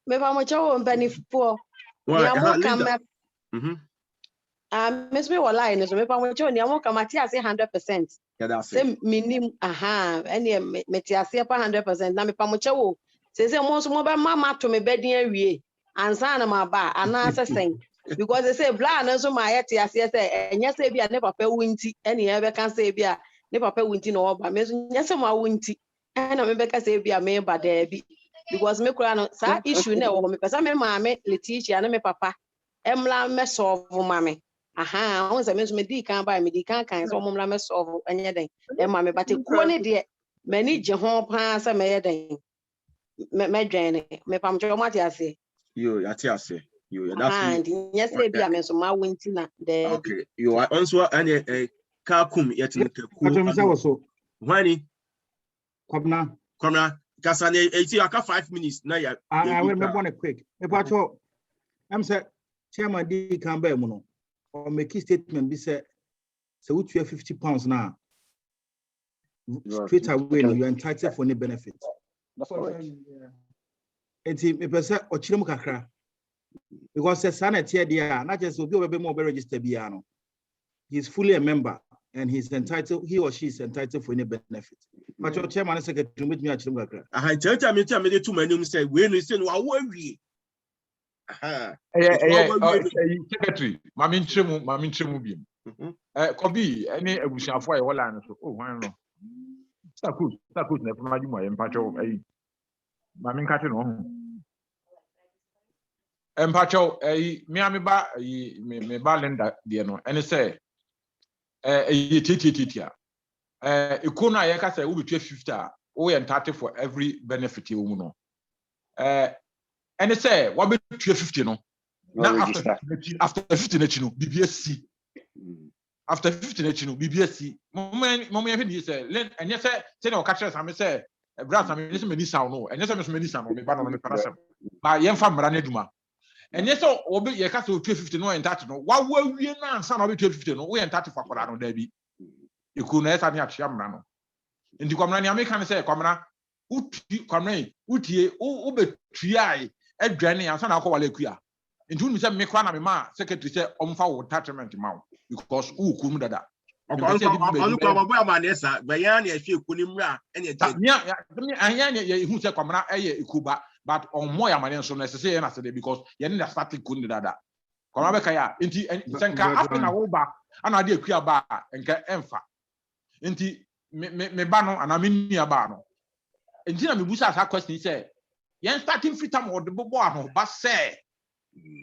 Maybe I'm a chow and penny for. Miss me or line is maybe I'm a chow and Yamoka Matia say 100%. Same minim, any Metiasia 100%. Nami Pamucho says most mobile mamma to me bedding we and Sana my bar and answer saying because they say blind so my Etiasia and yes, I never pay winty any ever can say be a never pay winty no, but yes, my winty and I remember say be a man but there be because me crown issue no because I'm a mammy, Letitia and me papa, Emla mess of mammy. Aha, once I mention me can't buy me can't so mum mess of anything. And mammy, but a corny dear, many Jehon pass a maiden. Me journey, me pam jo mati ase. You, ase. You, that's yes, maybe I mean so my winter there. Okay, you are also a Kakum yet in so. Wani, Come now, Cassane, 5 minutes. Now, I will make one quick. I'm saying, Chairman D. Campbell, or make a statement be said, so which you have £50 now. Straight away, you're entitled for any benefit. That's correct. It's a person or Chilomukakra because the Senate here, not just will be a bit more registered piano. He's fully a member and he or she is entitled for any benefit. But your chairman is secretary with me at Chilomukakra. I tell me too many say, when you say, well, worry. Secretary, Mamin Chimu Beam. Kobe, any Abusha for a while. Oh, why not? Good, never mind my empacho. Mamin Catton on empacho, Miami Bar, me Barlenda, dear no, and say, titia. Ikuna Yaka say, we be 50, we entitled for every benefit you know. And they say, what be 50 no? Now after 15, BBSC. After 15, BBSC. Moment, he said, and yes, say no catchers. I say, brass, I mean, this many sound no, and yes, I many sound, me banner me parasem. By young fam Raneduma. And yes, so be your castle 250 no and that no. What were we now? Son of 250 no, we and 30 for Corano, Debbie. You couldn't have any at Shamrano. In the Comrani, I can say, Comrana, Comrani, Uti, Ube Triai, Ed Granny, and Son of Qualequia. In June, Mr. Mekwana, my secretary said, for attachment amount. Because who couldn't that? Who said, Comrana, Cuba, but on more money so necessary and I said because you need a static couldn't that. Comabekaya, inti and Sanka after na Oba, and I did queer bar and get emfa. Inti me bano and I mean near bano. And Tina Mibusa had question, he said, Yan starting free time or the bobo, but say,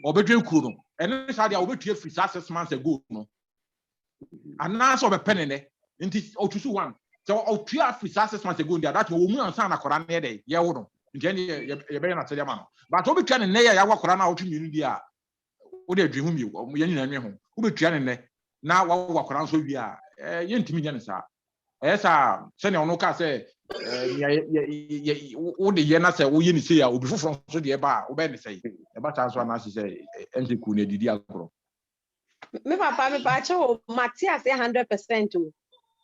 or between Kuno, and then I will be free 6 months ago. No. And now so a penny, and it's 021. So, oh, 3 free 6 months ago, that woman and son are Koran day, yeah, no. Jenny, you're very not a man. But Obi can and Naya Koran out in India. Would they dream you, or Yan and home? Who be trying now what Koran so we are, Yentimian, sir. esa sene ono ka say wo de ye na say wo ye ni say ya obi foforo so de ba wo be ni say e ba ta so na say MC ku na didi agro me papa me pa cho Matthias 100% o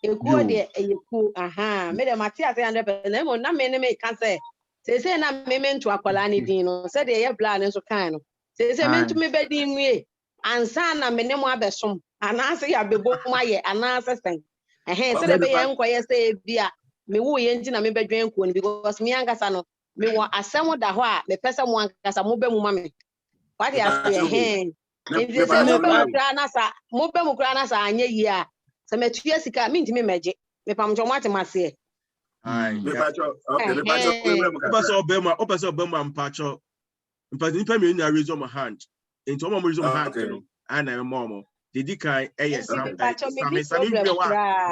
ekuo de eku aha me de Matthias 100% mo na me kan say say na me nto akwala ni din no say de ye bla ne so kan no say me nto me be din nwie ansa na me ne mo abesom ana say ya bebo mo aye ana say sen say de be ye nkoye say bia me wo ye nti na me bedwen ko ni because me angasa no me wo asem da ho a me pese mo angasa mo be mu ma me what you say nti say mo be mu kra na sa anya yi a say me tuye sika me nti me meje me pam jo mate mase ai me pacho okay me pacho opese obema mpacho mpati nipa me na raise my hand nti o mo raise my hand no ana me mo didi kan sami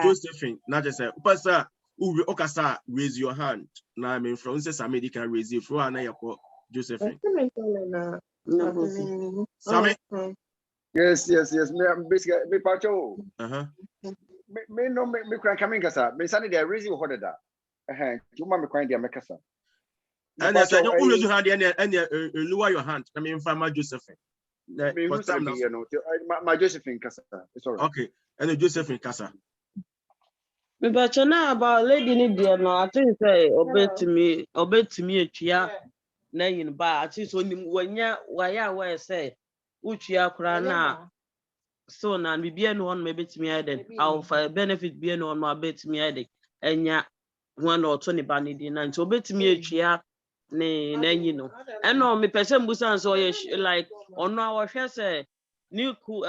Josephine na just say opese uwe okasa raise your hand na me from say sami didi kan raise for ana yakọ Josephine Sami Yes. Me basically me pacho. Me no me kran coming kasa. Me sani they raise you hoda da. Tuma me kran dia me kasa. And I said you raise your hand and lower your hand. I mean Farmer Josephine. Me who say you know my Josephine kasa. Sorry. Okay. And Josephine kasa. Me but now about lady ni dear no I think say obetimi etua na yin ba I think so wanya waya we say utua kra na so na bibia no on mebetimi aden our benefit bia no on ma betimi aden enya one or 20 ba ni di na nti obetimi etua ne na yin no eno me person busan so like ono awhwe say ni ku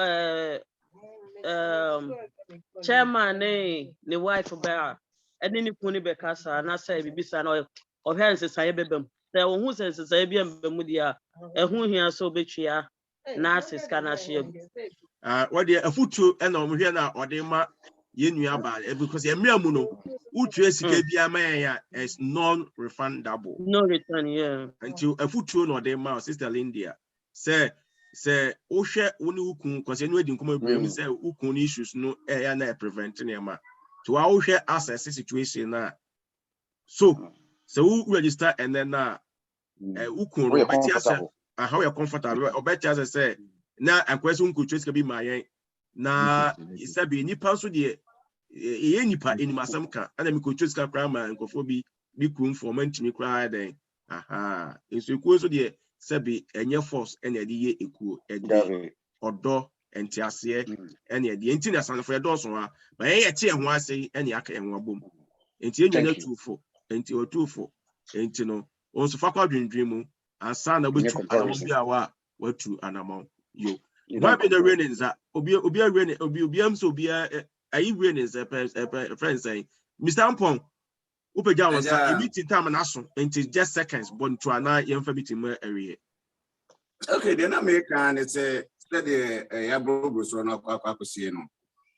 chairman ne wife ba ene ni kunu be kasa na say bibisa na o hwense say bebem say o hu sense say bia mbemu dia ehu hia so betwia na siska na hye what the afutu ena o hwe na odema ye nua ba because emia mu no utu sika bia ma ya is non refundable no return yeah until afutu no odema sister Lindia say o hwe woni ukun because enu edi nkomo ebrem say ukun issues no ya na prevent na to a wo hwe access situation na so we register and then ukun no betia how you comfortable or betia say na akwese unku trace ka bi ma yen na isabi nipa so de ye nipa animasam ka ana mi ko trace ka kra ma nkofo bi kun informant mi kra den eso ekuo so de sabi enye force ene de ye ekuo ede odo entiase ene ede enti na sanfo e do so ha ba ye tie ho ase ene aka enwa bom enti enye na tufo enti otufo enti no onso fa kwa dwendwen mu asa na betu anamon bi awa watu anamon yo why be the rainings obi am so obi ayi rainings friends say Mr. Ampon upeja won sa meeting time na so enti just seconds but to ana yemfa meeting mu area okay then I make and it's the ya bro so na kwakwakose no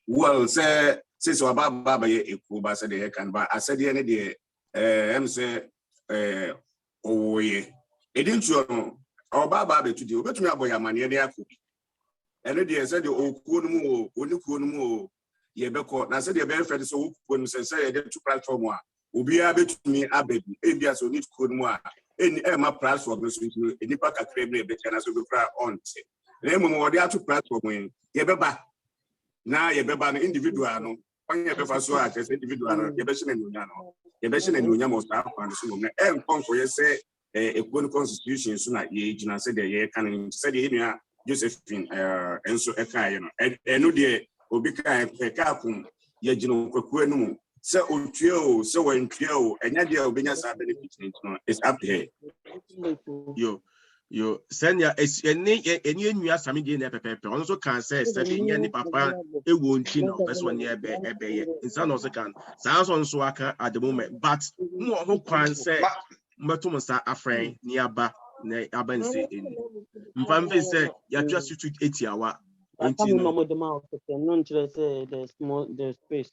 well say since baba ye ekuba say the can ba asade ne de am say owoye edintu no baba be tudi obetumi aboya mane de akobi ene de say the okuo no mu onikuo no mu ye beko na say the be friend so okuo no say the two platform a obi a betumi abebi ebia so need kuo no mu a eni ma platform so enipa kakra bi be kana so be kra on le mu mo de atu platform ye beba na ye beba no individual no onye be fa so a say individual no ye be shine nunya no ye be shine nunya mo sa kwa so no konko ye say ekuo constitution so na ye gina say de ye kan say de nua Josephine enso ekaye no eno de obi kan kum ye gina kwakuo no mu say otue o say wantue o enya de obenya sa benefit no it's up here yo senya eni nua sami de na pepepe on so kan say nya ni papa ewo nti no person ne ebe ye insa no so kan sa so aka at the moment but mo ho kwan say mbeto mo sa afren ni aba na abanse eni mpamfe say ya twa suit 80 hour enti no the space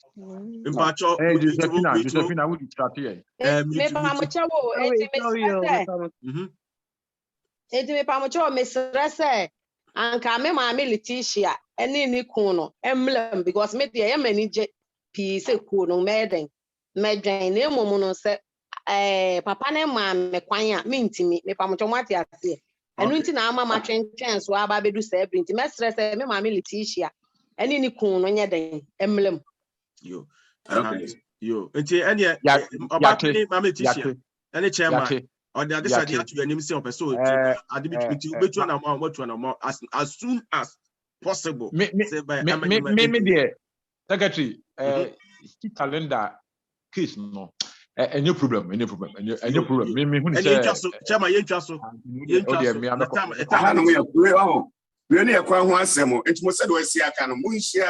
mpacho Josephine would chat here me pamocha wo enti me pamocha me stress anka me ma me Leticia ene ni kun no emblem because me dey manage pii sɛ kuo no mɛɛden mɛdwɛn na mmom no sɛ papa ne maa me kwan a mentimi mepamotɔ mo ate aseɛ ɛno nti na ama matwɛntwɛn so aba bɛdu sɛ ɛbere nti mɛsrɛ sɛ me maame Letitia ɛne ne kun no nyɛ den ɛmlɛm yo nti ɛneɛ ɔbakene maame Letitia ɛne chairman ɔde ade sɛ de ato anim sɛ ɔpɛ sɛ ade bi nti wobɛtu anamɔ a wɔatu anamɔ as soon as possible me deɛ secretary calendar case no any problem me hu ni sɛ chairman yɛntwa so we ne yakwa ho asɛm enti mo sɛ de wasi aka no mo nhyia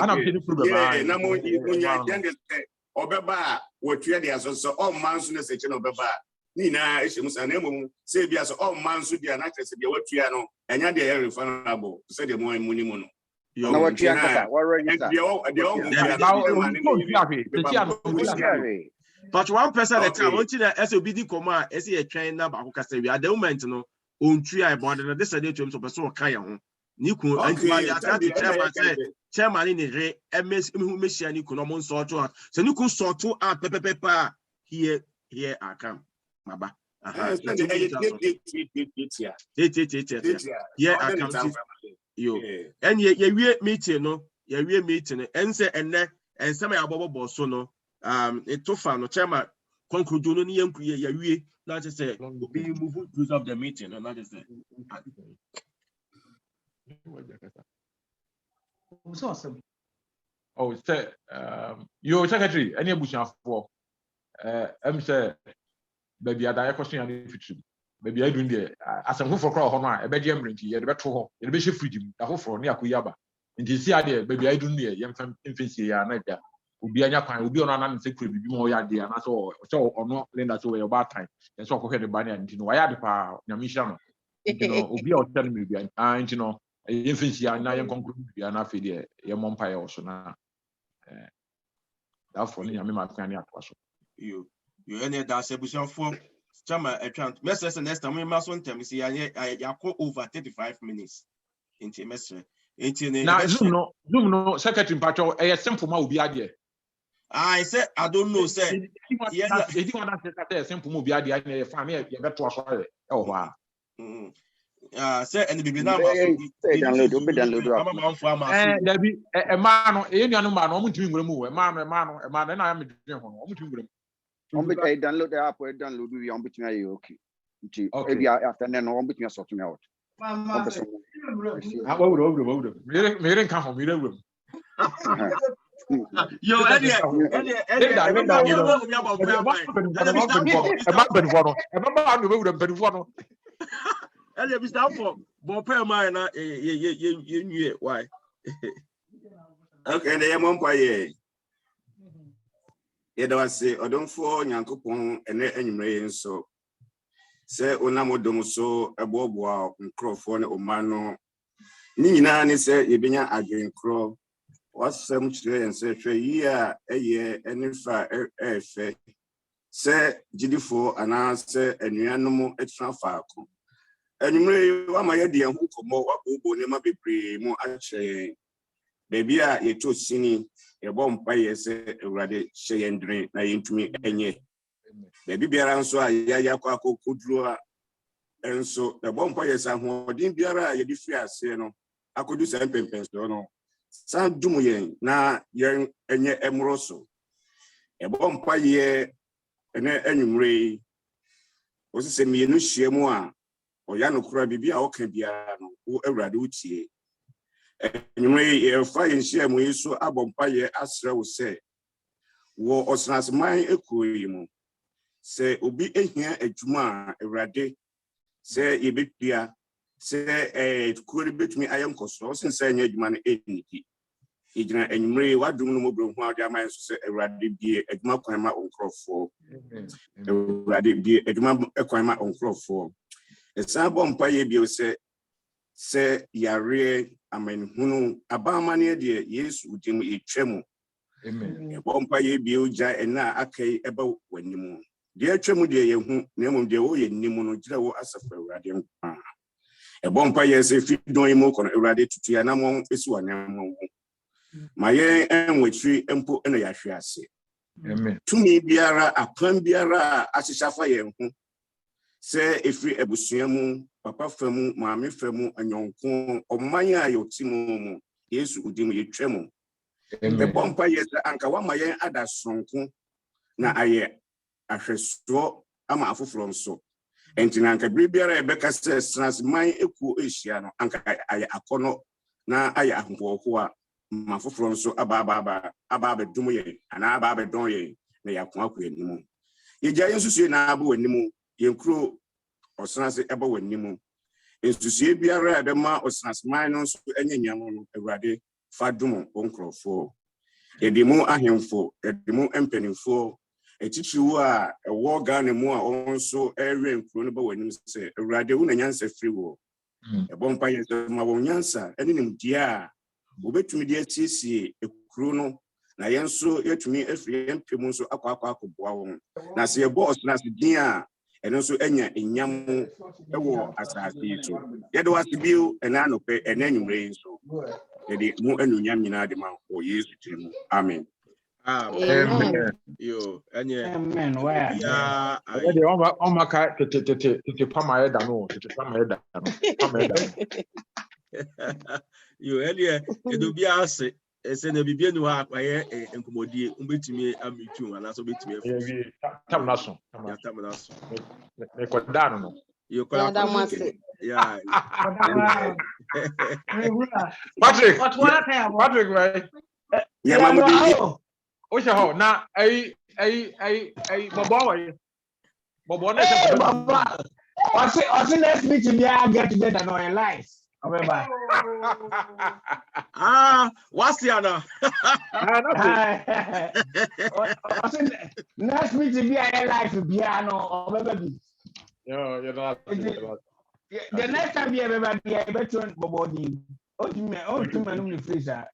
ana me problem na mo nya yɛnde ɔbɛba a wɔtwe de aso so ɔmma nso ne sɛ kye no ɔbɛba ni na ehye mu sa na mmom sɛ bia so ɔmma nso bia na kyerɛ sɛ bia watua no ɛnya de yɛ refundable sɛ de mo mu ni mu no na watua kasa but one person at a time wanting as a BD coma as a train number who can say we are the moment no on tree I bought and this idea to him so person kaya Niku and chairman in the MS who mission you could almost sort to so you could sort to pepa here I come maba yeah I come yo and ye meeting no ye meeting and say and some abobo so no it too far no chairman conclude no ni yanku ye wie na just say be move to of the meeting and that is it oh say yo secretary any abusian for say baby ada question and fitri baby I doing there asem for call ho no a e be je mrenti ye de beto ho ye de be she fridge mu afoforo ne akoyi aba nti si ade baby I doing there ye mfensi ya na dia obi anya kwan obi ono na nse kure bibi mo ya de na so ono Linda so we about time ye so ko hwe de ba ne nti no wa ya de pa nyame hira no nti no obi o tell me bi nti no ye mfensi ya na ye conclude bi na afi de ye mo mpa ye o so na that for nyame ma kwan ne atwa so you any that sebusion for chama a chant message next time we must want them see ya call over 35 minutes into message now zoom no secretary patrol a simple ma obi ade I said I don't know say yes it want that simple ma obi ade na fa me ye beto so e ho a say and bibi na download da bi e ma no e nuanu ma no o mutimi ngure mu e ma no na ya me dwen ho no o mutimi ngure mu I download the app, download the okay. Maybe after then, I'm between sort me out. Me can't home, yo, why? Okay, they are yeda wase odonfo nyankopon ene anyumre nso se onamodom so eboboa nkrofo ne omano ni nyina ne se yebenya adwenkro wasem kire ense hwe yi a eye enifa efe se gidifo ana se anuanom etra faako anyumre wama yede hu komo wabobo ne ma bebre mu akyere baby a yeto sini ebo mpaye se Ewurade hye yendre na yentumi enye baby biara nso a ya kwa akokoduro a enso ebo mpaye se ahodin biara a yedi fi ase no akodu se mpempenso no san dumu yen na yen enye emroso ebo mpaye ene anwumre osise mienu hyiemu a oya no kura bibia a oka biara no wo Ewurade utie anyway if I share mo iso abompa ye asra wo se wo osnasman ekoyi mu se obi ehia adwuma Ewurade se yebepia se kuri betumi ayemkoso sense nya adwuma no eniki igina anwumre wadum no mobro hu ade aman so se Ewurade bie adwuma kwan ma onkrofo Ewurade bie adwuma kwan ma onkrofo esa bompa ye bio se yare amen hunu abamane de Yesu dim etwemu amen bompa ye bi oja ena akai eba wanimu de atwemu de ye hu na mum de wo ye nimu no gira wo asafa Ewurade npa bompa ye se fi don yimu kono Ewurade tutu ya na mo esi wa na mo ma yɛn enwetri mpo na yɛahwe ase Amen. tumi biara akwan biara ahyehyɛ fa yɛn ho sɛ efiri abusua mu papa fa mu maame fa mu anyɔnko ɔman a yɛti mu Yesu udim yɛtwa mu bompa yɛsɛ anka wama yɛn ada sonko na ayɛ ahwɛsoɔ ama afoforo nso enti na anka biara ɛbɛka sɛ transman ekuo ehyia no anka ayɛ akɔnɔ na ayɛ ahohoho a ma afoforo nso aba abɛdom yɛn ana aba abɛdɔn yɛn na yɛako akɔ anim yɛgya yɛn susu na aba w'anim yɛn kuro ɔsenase ɛbɔ w'anim nsusuye biara ɛbɛma ɔsenasman no nso ɛnyanyam no awurade fa dom onkrɔfo yɛde mu ahemfo yɛde mu mpanimfo etitiriwo a ɛwɔ Ghana mu a ɔnso ɛwɛ nkuro no bɔ w'anim sɛ awurade wo na nyansa firi wo ɛbɔ mpa yɛ sɛ ma wɔn nyansa ɛne nimdeɛ a wobɛtumi de atiesie ekuro no na yɛn nso yɛtumi afiri yɛn pɛ mu nso akɔboa wɔn na sɛ yɛbɔ ɔsenase din a ɛno nso anya enyam ɛwɔ asase yi so yɛde wasibio ɛna anɔpɛ ɛna anwummerɛ yi nso yɛde mu anuonyam nyinaa de ma wɔ Yesu din mu amen. Amen. Yo, anya. Amen. Why? Yeah. Omaka tete pama eda no, tete pama eda no. Yo, earlier, it be asked, send a bibian who are quiet and commodity, umbitimi, amitu, and also betimi. Tamnaso. Tamnaso. You call yeah. Patrick, Patrick, right? Yeah, Mama. Osha na ai Bobo na Hey, Baba. What's next meeting? Yeah, get together no in life. Remember? What's the other? Next meeting be a life piano or maybe. Yeah, you're not. The next time you ever be a veteran body. Oh, you man, freezer.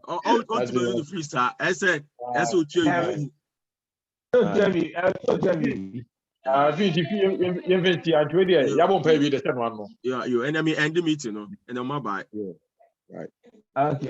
Oh, the freezer. I said, that's what you mean. If you invent the idea, you won't pay me the same one. Yeah, your enemy end the meeting, and I'm about. Yeah, right. Okay.